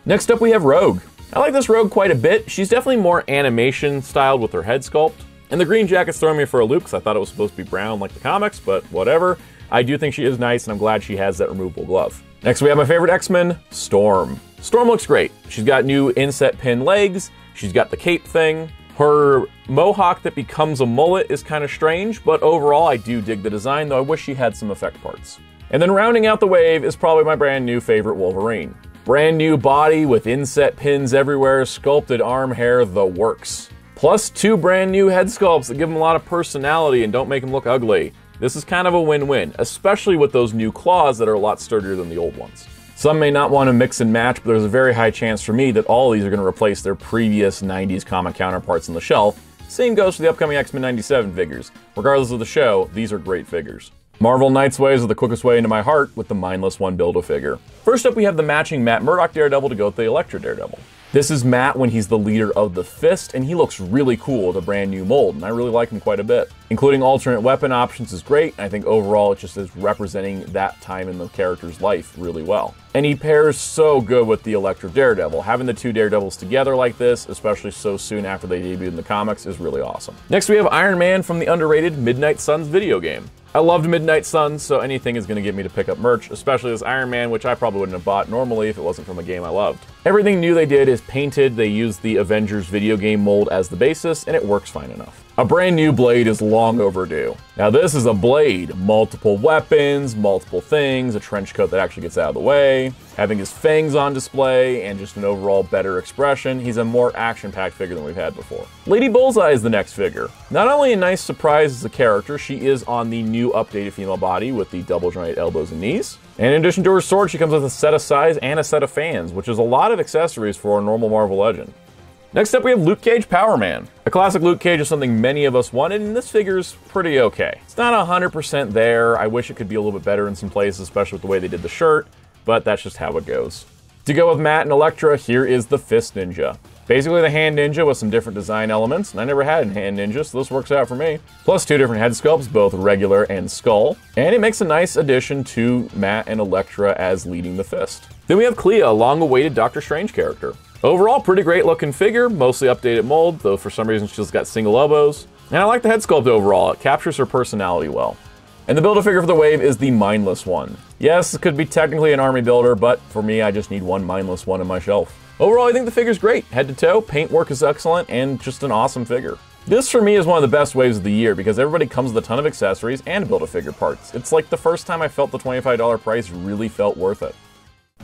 Next up, we have Rogue. I like this Rogue quite a bit. She's definitely more animation styled with her head sculpt. And the green jacket's throwing me for a loop because I thought it was supposed to be brown like the comics, but whatever. I do think she is nice, and I'm glad she has that removable glove. Next, we have my favorite X-Men, Storm. Storm looks great. She's got new inset pin legs. She's got the cape thing. Her mohawk that becomes a mullet is kind of strange, but overall, I do dig the design, though I wish she had some effect parts. And then rounding out the wave is probably my brand new favorite Wolverine. Brand new body with inset pins everywhere, sculpted arm hair, the works. Plus 2 brand new head sculpts that give him a lot of personality and don't make him look ugly. This is kind of a win-win, especially with those new claws that are a lot sturdier than the old ones. Some may not want to mix and match, but there's a very high chance for me that all of these are going to replace their previous 90s comic counterparts on the shelf. Same goes for the upcoming X-Men 97 figures. Regardless of the show, these are great figures. Marvel Knight's Ways are the quickest way into my heart with the Mindless One Build-A-Figure. First up, we have the matching Matt Murdock Daredevil to go with the Elektra Daredevil. This is Matt when he's the leader of the Fist, and he looks really cool with a brand new mold, and I really like him quite a bit. Including alternate weapon options is great, and I think overall it just is representing that time in the character's life really well. And he pairs so good with the Elektra Daredevil. Having the 2 Daredevils together like this, especially so soon after they debuted in the comics, is really awesome. Next we have Iron Man from the underrated Midnight Suns video game. I loved Midnight Suns, so anything is going to get me to pick up merch, especially this Iron Man, which I probably wouldn't have bought normally if it wasn't from a game I loved. Everything new they did is painted. They used the Avengers video game mold as the basis, and it works fine enough. A brand new blade is long overdue. Now this is a blade, multiple weapons, multiple things, a trench coat that actually gets out of the way, having his fangs on display, and just an overall better expression. He's a more action-packed figure than we've had before. Lady Bullseye is the next figure. Not only a nice surprise as a character, she is on the new updated female body with the double jointed elbows and knees. And in addition to her sword, she comes with a set of size and a set of fans, which is a lot of accessories for a normal Marvel Legend. Next up, we have Luke Cage Power Man. A classic Luke Cage is something many of us wanted, and this figure's pretty okay. It's not 100% there. I wish it could be a little bit better in some places, especially with the way they did the shirt, but that's just how it goes. To go with Matt and Elektra, here is the Fist Ninja. Basically the Hand Ninja with some different design elements, and I never had a Hand Ninja, so this works out for me. Plus 2 different head sculpts, both regular and skull, and it makes a nice addition to Matt and Elektra as leading the Fist. Then we have Clea, a long-awaited Doctor Strange character. Overall, pretty great looking figure, mostly updated mold, though for some reason she's just got single elbows. And I like the head sculpt overall, it captures her personality well. And the Build-A-Figure for the wave is the Mindless One. Yes, it could be technically an army builder, but for me, I just need one Mindless One on my shelf. Overall, I think the figure's great. Head to toe, paintwork is excellent, and just an awesome figure. This for me is one of the best waves of the year because everybody comes with a ton of accessories and Build-A-Figure parts. It's like the first time I felt the $25 price really felt worth it.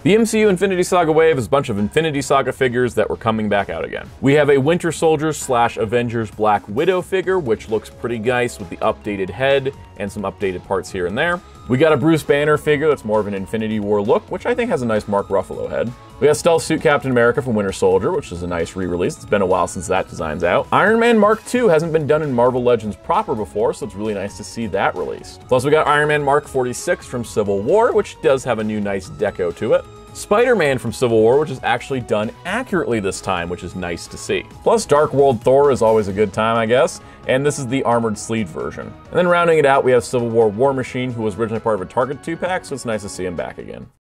The MCU Infinity Saga wave is a bunch of Infinity Saga figures that were coming back out again. We have a Winter Soldier / Avengers Black Widow figure, which looks pretty nice with the updated head and some updated parts here and there. We got a Bruce Banner figure that's more of an Infinity War look, which I think has a nice Mark Ruffalo head. We got Stealth Suit Captain America from Winter Soldier, which is a nice re-release. It's been a while since that design's out. Iron Man Mark II hasn't been done in Marvel Legends proper before, so it's really nice to see that released. Plus we got Iron Man Mark 46 from Civil War, which does have a new nice deco to it. Spider-Man from Civil War, which is actually done accurately this time, which is nice to see. Plus, Dark World Thor is always a good time, I guess, and this is the armored sleeve version. And then rounding it out, we have Civil War War Machine, who was originally part of a Target 2-pack, so it's nice to see him back again.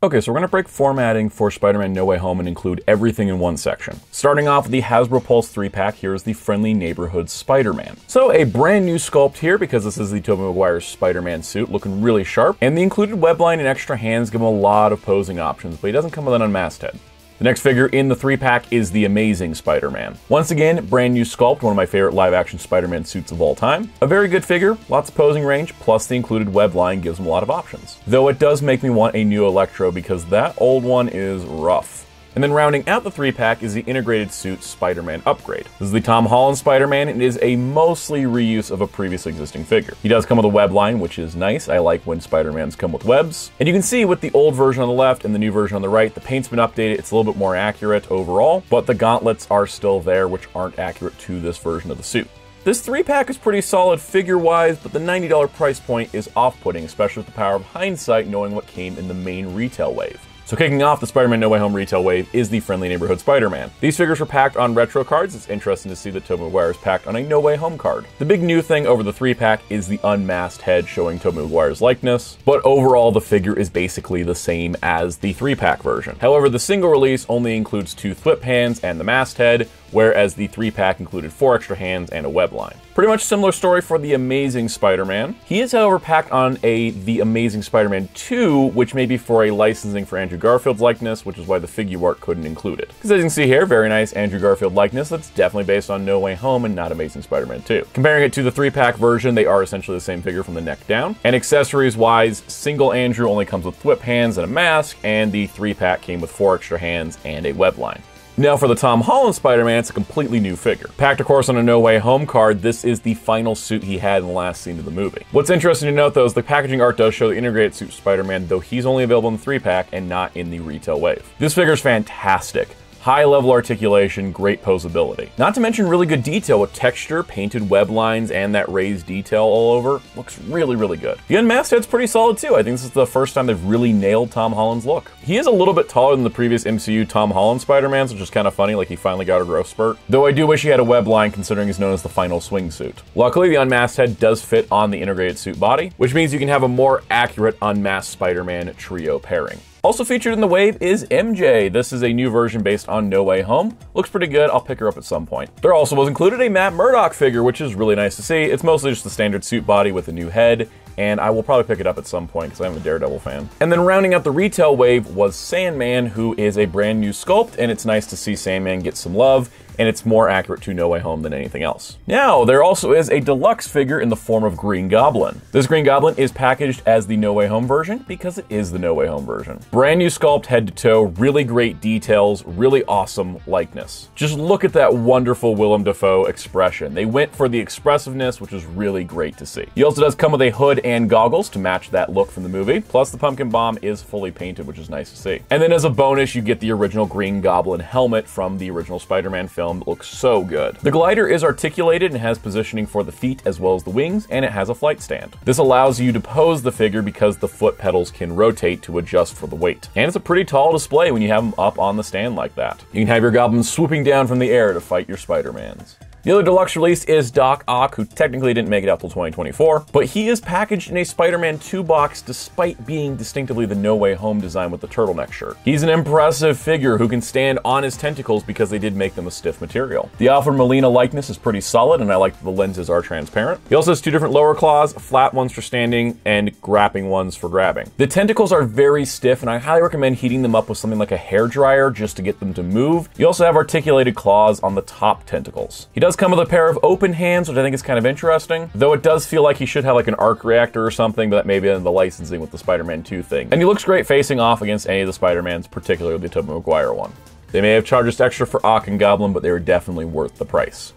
Okay, so we're going to break formatting for Spider-Man No Way Home and include everything in one section. Starting off with the Hasbro Pulse 3-pack, here's the Friendly Neighborhood Spider-Man. So a brand new sculpt here because this is the Tobey Maguire Spider-Man suit, looking really sharp, and the included webline and extra hands give him a lot of posing options, but he doesn't come with an unmasked head. The next figure in the 3-pack is the Amazing Spider-Man. Once again, brand new sculpt, one of my favorite live-action Spider-Man suits of all time. A very good figure, lots of posing range, plus the included web line gives him a lot of options. Though it does make me want a new Electro because that old one is rough. And then rounding out the 3-pack is the integrated suit Spider-Man upgrade. This is the Tom Holland Spider-Man, and it is a mostly reuse of a previously existing figure. He does come with a web line, which is nice. I like when Spider-Mans come with webs. And you can see with the old version on the left and the new version on the right, the paint's been updated. It's a little bit more accurate overall, but the gauntlets are still there, which aren't accurate to this version of the suit. This 3-pack is pretty solid figure-wise, but the $90 price point is off-putting, especially with the power of hindsight knowing what came in the main retail wave. So kicking off the Spider-Man No Way Home retail wave is the Friendly Neighborhood Spider-Man. These figures were packed on retro cards. It's interesting to see that Tobey Maguire is packed on a No Way Home card. The big new thing over the 3-pack is the unmasked head showing Tobey Maguire's likeness, but overall the figure is basically the same as the 3-pack version. However, the single release only includes 2 flip hands and the masked head, whereas the 3-pack included 4 extra hands and a web line. Pretty much similar story for the Amazing Spider-Man. He is, however, packed on The Amazing Spider-Man 2, which may be for a licensing for Andrew Garfield's likeness, which is why the figure art couldn't include it. Because as you can see here, very nice Andrew Garfield likeness that's definitely based on No Way Home and not Amazing Spider-Man 2. Comparing it to the 3-pack version, they are essentially the same figure from the neck down. And accessories-wise, single Andrew only comes with flip hands and a mask, and the 3-pack came with 4 extra hands and a web line. Now for the Tom Holland Spider-Man, it's a completely new figure. Packed of course on a No Way Home card, this is the final suit he had in the last scene of the movie. What's interesting to note though is the packaging art does show the integrated suit Spider-Man, though he's only available in the 3-pack and not in the retail wave. This figure is fantastic. High level articulation, great posability. Not to mention really good detail with texture, painted web lines, and that raised detail all over. Looks really, really good. The unmasked head's pretty solid too. I think this is the first time they've really nailed Tom Holland's look. He is a little bit taller than the previous MCU Tom Holland Spider-Mans, which is kind of funny, like he finally got a growth spurt. Though I do wish he had a web line considering he's known as the final swing suit. Luckily, the unmasked head does fit on the integrated suit body, which means you can have a more accurate unmasked Spider-Man trio pairing. Also featured in the wave is MJ. This is a new version based on No Way Home. Looks pretty good. I'll pick her up at some point. There also was included a Matt Murdock figure, which is really nice to see. It's mostly just the standard suit body with a new head, and I will probably pick it up at some point because I'm a Daredevil fan. And then rounding out the retail wave was Sandman, who is a brand new sculpt, and it's nice to see Sandman get some love, and it's more accurate to No Way Home than anything else. Now, there also is a deluxe figure in the form of Green Goblin. This Green Goblin is packaged as the No Way Home version because it is the No Way Home version. Brand new sculpt head to toe, really great details, really awesome likeness. Just look at that wonderful Willem Dafoe expression. They went for the expressiveness, which is really great to see. He also does come with a hood and goggles to match that look from the movie, plus the pumpkin bomb is fully painted, which is nice to see. And then as a bonus, you get the original Green Goblin helmet from the original Spider-Man film. It looks so good. The glider is articulated and has positioning for the feet as well as the wings, and it has a flight stand. This allows you to pose the figure because the foot pedals can rotate to adjust for the weight. And it's a pretty tall display when you have them up on the stand like that. You can have your goblins swooping down from the air to fight your Spider-Mans. The other deluxe release is Doc Ock, who technically didn't make it out till 2024, but he is packaged in a Spider-Man 2 box despite being distinctively the No Way Home design with the turtleneck shirt. He's an impressive figure who can stand on his tentacles because they did make them a stiff material. The Alfred Molina likeness is pretty solid, and I like that the lenses are transparent. He also has 2 different lower claws, flat ones for standing and grabbing ones for grabbing. The tentacles are very stiff, and I highly recommend heating them up with something like a hairdryer just to get them to move. You also have articulated claws on the top tentacles. He does come with a pair of open hands, which I think is kind of interesting, though it does feel like he should have like an arc reactor or something, but that may be in the licensing with the Spider-Man 2 thing. And he looks great facing off against any of the Spider-Mans, particularly the Tobey Maguire one. They may have charged us extra for Ock and Goblin, but they were definitely worth the price.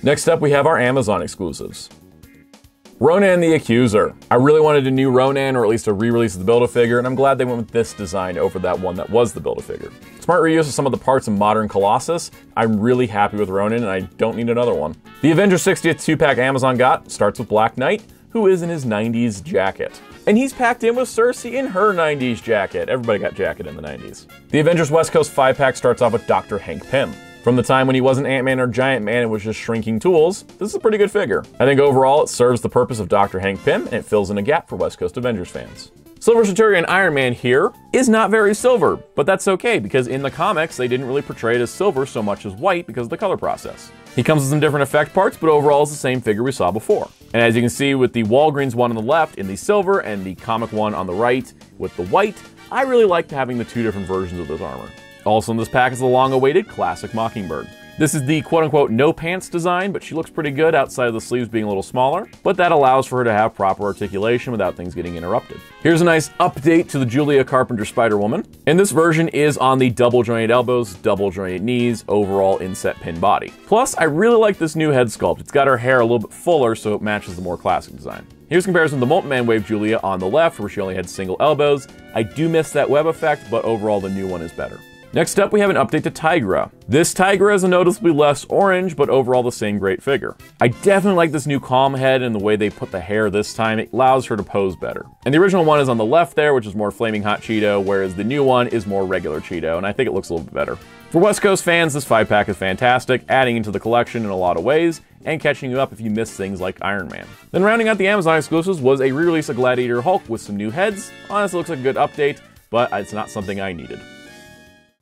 Next up, we have our Amazon exclusives. Ronan the Accuser. I really wanted a new Ronan, or at least a re-release of the Build-A-Figure, and I'm glad they went with this design over that one that was the Build-A-Figure. Smart reuse of some of the parts of modern Colossus. I'm really happy with Ronan, and I don't need another one. The Avengers 60th 2-pack Amazon got starts with Black Knight, who is in his 90s jacket. And he's packed in with Cersei in her 90s jacket. Everybody got jacket in the 90s. The Avengers West Coast 5-pack starts off with Dr. Hank Pym. From the time when he wasn't Ant-Man or Giant Man and was just shrinking tools, this is a pretty good figure. I think overall it serves the purpose of Dr. Hank Pym, and it fills in a gap for West Coast Avengers fans. Silver Centurion Iron Man here is not very silver, but that's okay because in the comics they didn't really portray it as silver so much as white because of the color process. He comes with some different effect parts, but overall it's the same figure we saw before. And as you can see with the Walgreens one on the left in the silver and the comic one on the right with the white, I really liked having the 2 different versions of this armor. Also in this pack is the long-awaited Classic Mockingbird. This is the quote-unquote no pants design, but she looks pretty good outside of the sleeves being a little smaller, but that allows for her to have proper articulation without things getting interrupted. Here's a nice update to the Julia Carpenter Spider-Woman. And this version is on the double jointed elbows, double jointed knees, overall inset pin body. Plus, I really like this new head sculpt. It's got her hair a little bit fuller so it matches the more classic design. Here's a comparison of the Molten Man Wave Julia on the left, where she only had single elbows. I do miss that web effect, but overall the new one is better. Next up, we have an update to Tigra. This Tigra is a noticeably less orange, but overall the same great figure. I definitely like this new calm head and the way they put the hair this time. It allows her to pose better. And the original one is on the left there, which is more Flaming Hot Cheeto, whereas the new one is more regular Cheeto, and I think it looks a little bit better. For West Coast fans, this 5-pack is fantastic, adding into the collection in a lot of ways, and catching you up if you miss things like Iron Man. Then rounding out the Amazon exclusives was a re-release of Gladiator Hulk with some new heads. Honestly, looks like a good update, but it's not something I needed.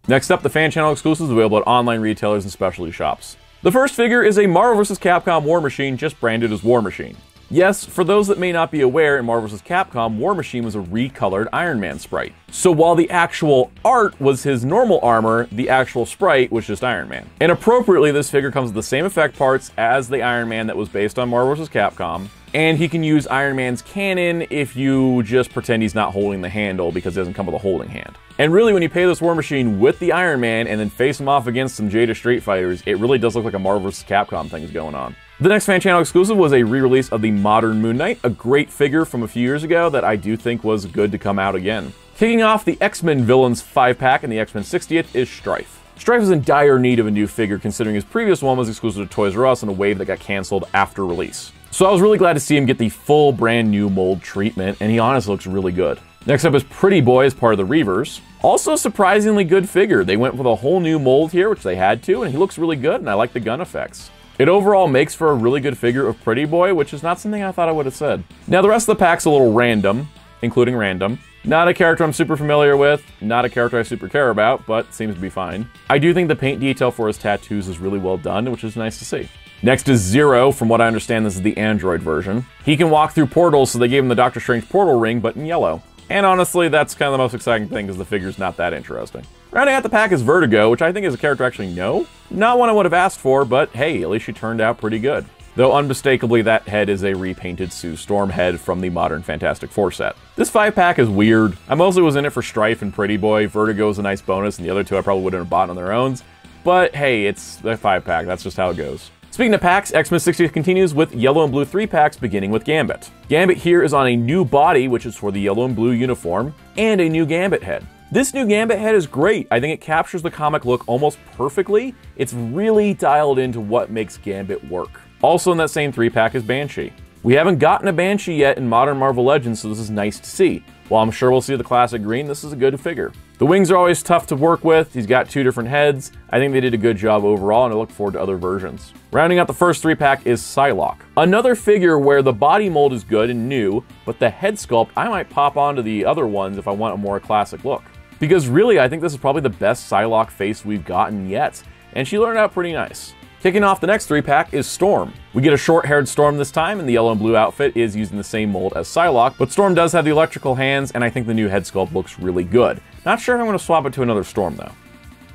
Next up, the fan channel exclusives available at online retailers and specialty shops. The first figure is a Marvel vs. Capcom War Machine, just branded as War Machine. Yes, for those that may not be aware, in Marvel vs. Capcom, War Machine was a recolored Iron Man sprite. So while the actual art was his normal armor, the actual sprite was just Iron Man. And appropriately, this figure comes with the same effect parts as the Iron Man that was based on Marvel vs. Capcom, and he can use Iron Man's cannon if you just pretend he's not holding the handle because it doesn't come with a holding hand. And really, when you pay this War Machine with the Iron Man and then face him off against some Jada Street Fighters, it really does look like a Marvel vs. Capcom thing is going on. The next fan channel exclusive was a re-release of the Modern Moon Knight, a great figure from a few years ago that I do think was good to come out again. Kicking off the X-Men Villains 5-pack and the X-Men 60th is Strife. Strife is in dire need of a new figure considering his previous one was exclusive to Toys R Us in a wave that got canceled after release. So I was really glad to see him get the full brand new mold treatment, and he honestly looks really good. Next up is Pretty Boy as part of the Reavers. Also a surprisingly good figure. They went with a whole new mold here, which they had to, and he looks really good, and I like the gun effects. It overall makes for a really good figure of Pretty Boy, which is not something I thought I would have said. Now the rest of the pack's a little random, including Random. Not a character I'm super familiar with, not a character I super care about, but seems to be fine. I do think the paint detail for his tattoos is really well done, which is nice to see. Next is Zero. From what I understand, this is the Android version. He can walk through portals, so they gave him the Doctor Strange portal ring, but in yellow. And honestly, that's kind of the most exciting thing because the figure's not that interesting. Rounding out the pack is Vertigo, which I think is a character I actually know. Not one I would have asked for, but hey, at least she turned out pretty good. Though unmistakably that head is a repainted Sue Storm head from the modern Fantastic Four set. This 5-pack is weird. I mostly was in it for Strife and Pretty Boy. Vertigo is a nice bonus, and the other two I probably wouldn't have bought on their own. But hey, it's the 5-pack, that's just how it goes. Speaking of packs, X-Men 60th continues with yellow and blue 3-packs beginning with Gambit. Gambit here is on a new body, which is for the yellow and blue uniform, and a new Gambit head. This new Gambit head is great. I think it captures the comic look almost perfectly. It's really dialed into what makes Gambit work. Also in that same 3-pack is Banshee. We haven't gotten a Banshee yet in Modern Marvel Legends, so this is nice to see. While I'm sure we'll see the classic green, this is a good figure. The wings are always tough to work with. He's got 2 different heads. I think they did a good job overall, and I look forward to other versions. Rounding out the first 3-pack is Psylocke. Another figure where the body mold is good and new, but the head sculpt, I might pop onto the other ones if I want a more classic look. Because really, I think this is probably the best Psylocke face we've gotten yet, and she turned out pretty nice. Kicking off the next 3-pack is Storm. We get a short-haired Storm this time, and the yellow and blue outfit is using the same mold as Psylocke, but Storm does have the electrical hands, and I think the new head sculpt looks really good. Not sure if I'm going to swap it to another Storm, though.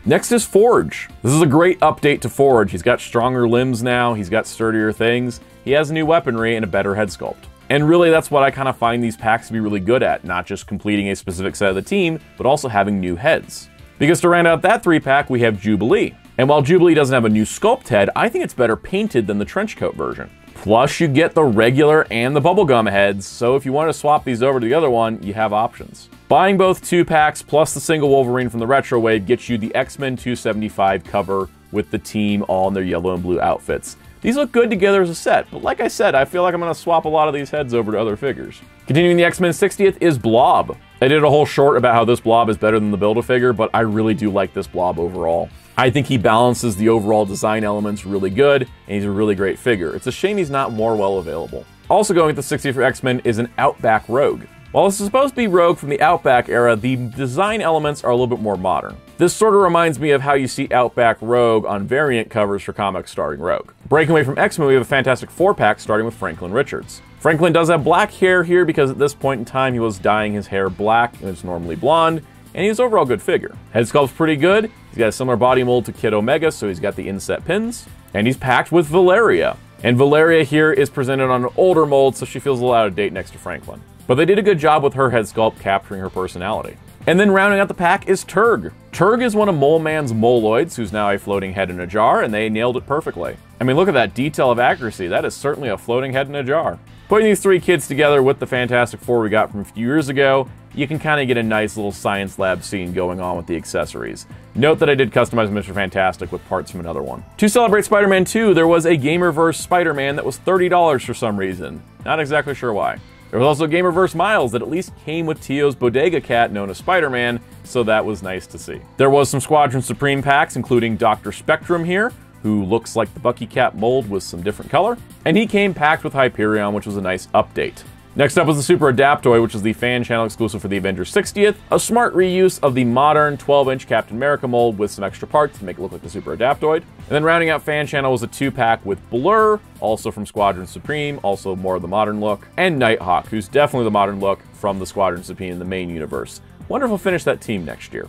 Next is Forge. This is a great update to Forge. He's got stronger limbs now, he's got sturdier things, he has new weaponry, and a better head sculpt. And really, that's what I kind of find these packs to be really good at, not just completing a specific set of the team, but also having new heads. Because to round out that 3-pack, we have Jubilee. And while Jubilee doesn't have a new sculpt head, I think it's better painted than the trenchcoat version. Plus, you get the regular and the bubblegum heads, so if you want to swap these over to the other one, you have options. Buying both 2-packs plus the single Wolverine from the Retro Wave gets you the X-Men 275 cover with the team all in their yellow and blue outfits. These look good together as a set, but like I said, I feel like I'm going to swap a lot of these heads over to other figures. Continuing the X-Men 60th is Blob. I did a whole short about how this Blob is better than the Build-A-Figure, but I really do like this Blob overall. I think he balances the overall design elements really good, and he's a really great figure. It's a shame he's not more well available. Also going at the 60th for X-Men is an Outback Rogue. While this is supposed to be Rogue from the Outback era, the design elements are a little bit more modern. This sort of reminds me of how you see Outback Rogue on variant covers for comics starring Rogue. Breaking away from X-Men, we have a Fantastic 4-pack starting with Franklin Richards. Franklin does have black hair here because at this point in time he was dyeing his hair black and it's normally blonde. and he's overall a good figure. Head sculpt's pretty good. He's got a similar body mold to Kid Omega, so he's got the inset pins. And he's packed with Valeria. And Valeria here is presented on an older mold, so she feels a little out of date next to Franklin. But they did a good job with her head sculpt capturing her personality. And then rounding out the pack is Turg. Turg is one of Mole Man's moloids, who's now a floating head in a jar, and they nailed it perfectly. I mean, look at that detail of accuracy. That is certainly a floating head in a jar. Putting these three kids together with the Fantastic Four we got from a few years ago, you can kind of get a nice little science lab scene going on with the accessories. Note that I did customize Mr. Fantastic with parts from another one. To celebrate Spider-Man 2, there was a Gamerverse Spider-Man that was $30 for some reason. Not exactly sure why. There was also Gamerverse Miles that at least came with Tio's bodega cat known as Spider-Man, so that was nice to see. There was some Squadron Supreme packs, including Dr. Spectrum here, who looks like the Bucky Cap mold with some different color, and he came packed with Hyperion, which was a nice update. Next up was the Super Adaptoid, which is the fan channel exclusive for the Avengers 60th, a smart reuse of the modern 12-inch Captain America mold with some extra parts to make it look like the Super Adaptoid. And then rounding out fan channel was a 2-pack with Blur, also from Squadron Supreme, also more of the modern look, and Nighthawk, who's definitely the modern look from the Squadron Supreme in the main universe. Wonder if we'll finish that team next year.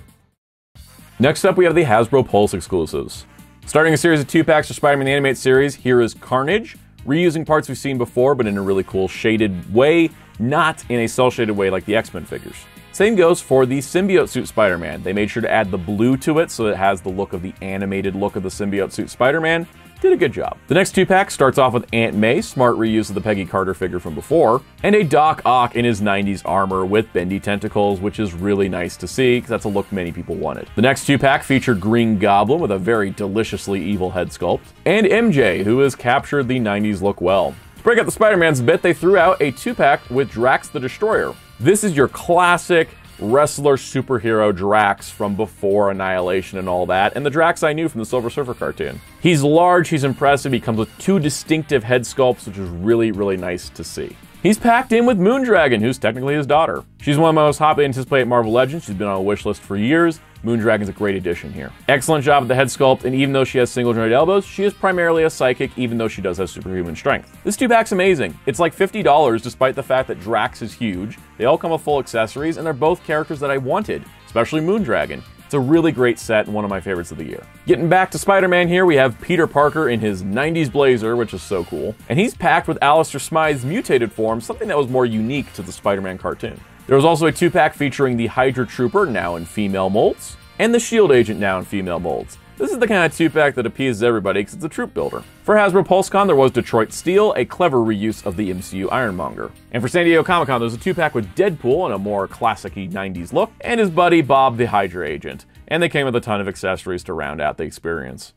Next up, we have the Hasbro Pulse exclusives. Starting a series of 2-packs for Spider-Man the Animated Series, here is Carnage, reusing parts we've seen before, but in a really cool shaded way, not in a cel-shaded way like the X-Men figures. Same goes for the symbiote suit Spider-Man. They made sure to add the blue to it so it has the look of the animated look of the symbiote suit Spider-Man. Did a good job. The next 2-pack starts off with Aunt May, smart reuse of the Peggy Carter figure from before, and a Doc Ock in his 90s armor with bendy tentacles, which is really nice to see, because that's a look many people wanted. The next 2-pack featured Green Goblin with a very deliciously evil head sculpt, and MJ, who has captured the 90s look well. To break up the Spider-Mans a bit, they threw out a 2-pack with Drax the Destroyer. This is your classic wrestler superhero Drax from before Annihilation and all that, and the Drax I knew from the Silver Surfer cartoon. He's large, he's impressive, he comes with 2 distinctive head sculpts, which is really, really nice to see. He's packed in with Moondragon, who's technically his daughter. She's one of my most hotly anticipated Marvel Legends. She's been on a wish list for years. Moondragon's a great addition here. Excellent job with the head sculpt, and even though she has single jointed elbows, she is primarily a psychic, even though she does have superhuman strength. This 2-pack's amazing. It's like $50, despite the fact that Drax is huge. They all come with full accessories, and they're both characters that I wanted, especially Moondragon. It's a really great set and one of my favorites of the year. Getting back to Spider-Man here, we have Peter Parker in his 90s blazer, which is so cool. And he's packed with Alistair Smythe's mutated form, something that was more unique to the Spider-Man cartoon. There was also a 2-pack featuring the Hydra Trooper, now in female molds, and the Shield Agent, now in female molds. This is the kind of 2-pack that appeases everybody because it's a troop builder. For Hasbro PulseCon, there was Detroit Steel, a clever reuse of the MCU Ironmonger. And for San Diego Comic-Con, there's a 2-pack with Deadpool in a more classic-y 90s look, and his buddy Bob the Hydra Agent. And they came with a ton of accessories to round out the experience.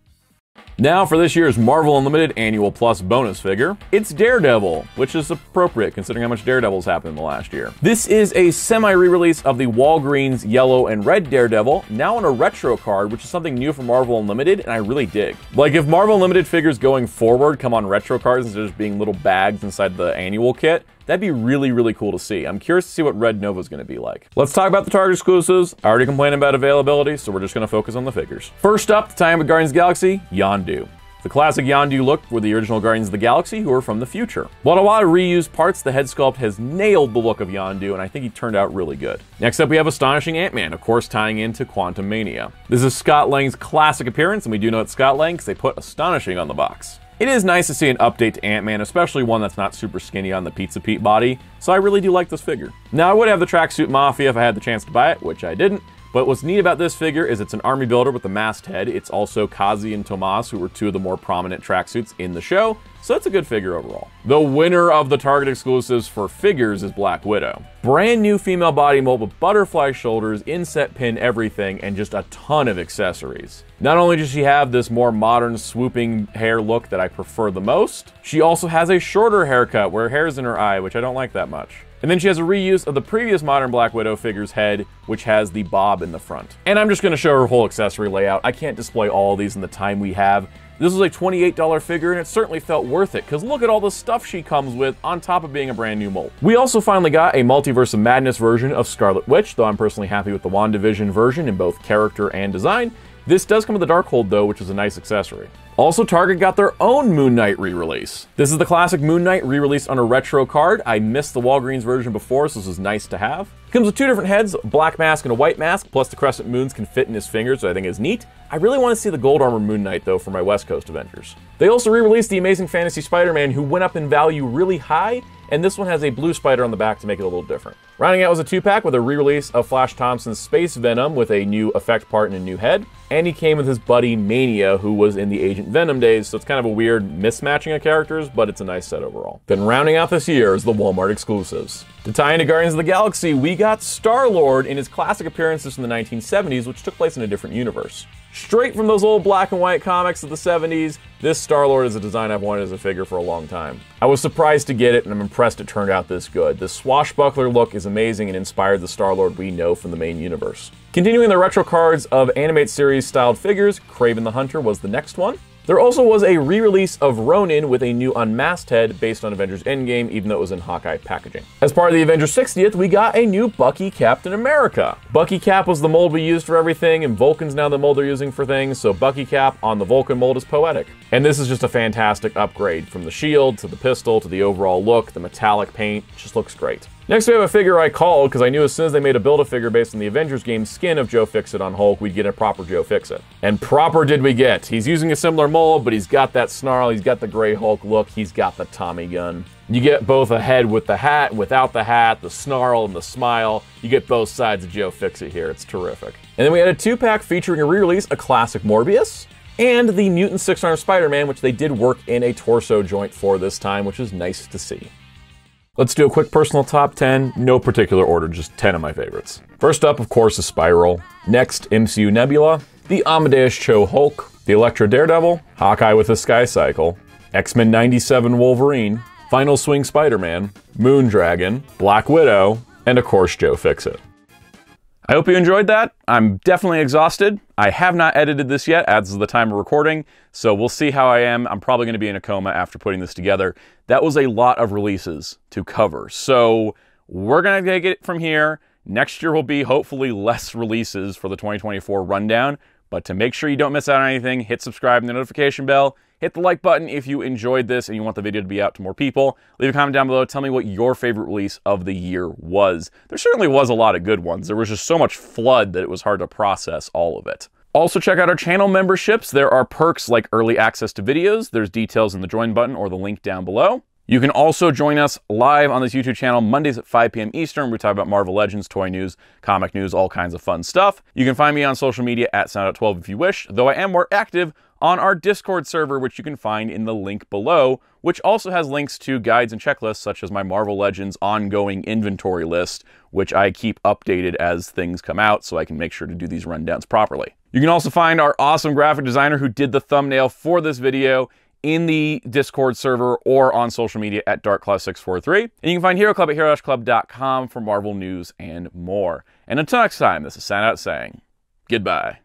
Now for this year's Marvel Unlimited Annual Plus bonus figure, it's Daredevil, which is appropriate considering how much Daredevil's happened in the last year. This is a semi-re-release of the Walgreens Yellow and Red Daredevil, now on a retro card, which is something new for Marvel Unlimited, and I really dig. Like, if Marvel Unlimited figures going forward come on retro cards instead of just being little bags inside the annual kit, that'd be really, really cool to see. I'm curious to see what Red Nova's going to be like. Let's talk about the Target exclusives. I already complained about availability, so we're just going to focus on the figures. First up, the tie-in with Guardians of the Galaxy, Yondu. The classic Yondu look were the original Guardians of the Galaxy, who are from the future. While a lot of reused parts, the head sculpt has nailed the look of Yondu, and I think he turned out really good. Next up, we have Astonishing Ant-Man, of course tying into Quantumania. This is Scott Lang's classic appearance, and we do know it's Scott Lang because they put Astonishing on the box. It is nice to see an update to Ant-Man, especially one that's not super skinny on the Pizza Pete body, so I really do like this figure. Now, I would have the Tracksuit Mafia if I had the chance to buy it, which I didn't, but what's neat about this figure is it's an army builder with the masthead. It's also Kazi and Tomas, who were 2 of the more prominent tracksuits in the show, so it's a good figure overall. The winner of the Target exclusives for figures is Black Widow. Brand new female body mold with butterfly shoulders, inset pin, everything, and just a ton of accessories. Not only does she have this more modern swooping hair look that I prefer the most, she also has a shorter haircut where hair's in her eye, which I don't like that much. And then she has a reuse of the previous modern Black Widow figure's head, which has the bob in the front. And I'm just going to show her whole accessory layout. I can't display all of these in the time we have. This was a $28 figure, and it certainly felt worth it, because look at all the stuff she comes with on top of being a brand new mold. We also finally got a Multiverse of Madness version of Scarlet Witch, though I'm personally happy with the WandaVision version in both character and design. This does come with a Darkhold though, which is a nice accessory. Also, Target got their own Moon Knight re-release. This is the classic Moon Knight re-released on a retro card. I missed the Walgreens version before, so this is nice to have. He comes with 2 different heads, a black mask and a white mask, plus the crescent moons can fit in his fingers, which I think is neat. I really want to see the gold armor Moon Knight, though, for my West Coast Avengers. They also re-released the Amazing Fantasy Spider-Man, who went up in value really high, and this one has a blue spider on the back to make it a little different. Rounding out was a 2-pack with a re-release of Flash Thompson's Space Venom with a new effect part and a new head, and he came with his buddy Mania, who was in the Agent Venom days, so it's kind of a weird mismatching of characters, but it's a nice set overall. Then rounding out this year is the Wal-Mart Exclusives. To tie into Guardians of the Galaxy, we got Star-Lord in his classic appearances from the 1970s, which took place in a different universe. Straight from those old black and white comics of the 70s, this Star-Lord is a design I've wanted as a figure for a long time. I was surprised to get it, and I'm impressed it turned out this good. The swashbuckler look is amazing and inspired the Star-Lord we know from the main universe. Continuing the retro cards of Animate Series styled figures, Kraven the Hunter was the next one. There also was a re-release of Ronin with a new unmasked head based on Avengers Endgame, even though it was in Hawkeye packaging. As part of the Avengers 60th, we got a new Bucky Captain America. Bucky Cap was the mold we used for everything, and Vulcan's now the mold they're using for things, so Bucky Cap on the Vulcan mold is poetic. And this is just a fantastic upgrade, from the shield to the pistol to the overall look, the metallic paint, it just looks great. Next we have a figure I called because I knew as soon as they made a Build-A-Figure based on the Avengers game skin of Joe Fixit on Hulk, we'd get a proper Joe Fixit. And proper did we get. He's using a similar mold, but he's got that snarl, he's got the gray Hulk look, he's got the Tommy gun. You get both a head with the hat and without the hat, the snarl and the smile. You get both sides of Joe Fixit here, it's terrific. And then we had a 2-pack featuring a re-release, a classic Morbius, and the Mutant Six-Armed Spider-Man, which they did work in a torso joint for this time, which is nice to see. Let's do a quick personal top 10, no particular order, just 10 of my favorites. First up, of course, is Spiral. Next, MCU Nebula, the Amadeus Cho Hulk, the Elektra Daredevil, Hawkeye with the Sky Cycle, X-Men 97 Wolverine, Final Swing Spider-Man, Moondragon, Black Widow, and of course Joe Fixit. I hope you enjoyed that. I'm definitely exhausted. I have not edited this yet as of the time of recording, so we'll see how I am. I'm probably going to be in a coma after putting this together. That was a lot of releases to cover, so we're going to take it from here. Next year will be hopefully less releases for the 2024 rundown, but to make sure you don't miss out on anything, hit subscribe and the notification bell. Hit the like button if you enjoyed this and you want the video to be out to more people. Leave a comment down below. Tell me what your favorite release of the year was. There certainly was a lot of good ones. There was just so much flood that it was hard to process all of it. Also, check out our channel memberships. There are perks like early access to videos. There's details in the join button or the link down below. You can also join us live on this YouTube channel Mondays at 5 p.m. Eastern. We talk about Marvel Legends, toy news, comic news, all kinds of fun stuff. You can find me on social media at Soundout12 if you wish, though I am more active on our Discord server, which you can find in the link below, which also has links to guides and checklists, such as my Marvel Legends ongoing inventory list, which I keep updated as things come out so I can make sure to do these rundowns properly. You can also find our awesome graphic designer who did the thumbnail for this video in the Discord server or on social media at DarkClaw643. And you can find Hero Club at hero-club.com for Marvel news and more. And until next time, this is Soundout saying goodbye.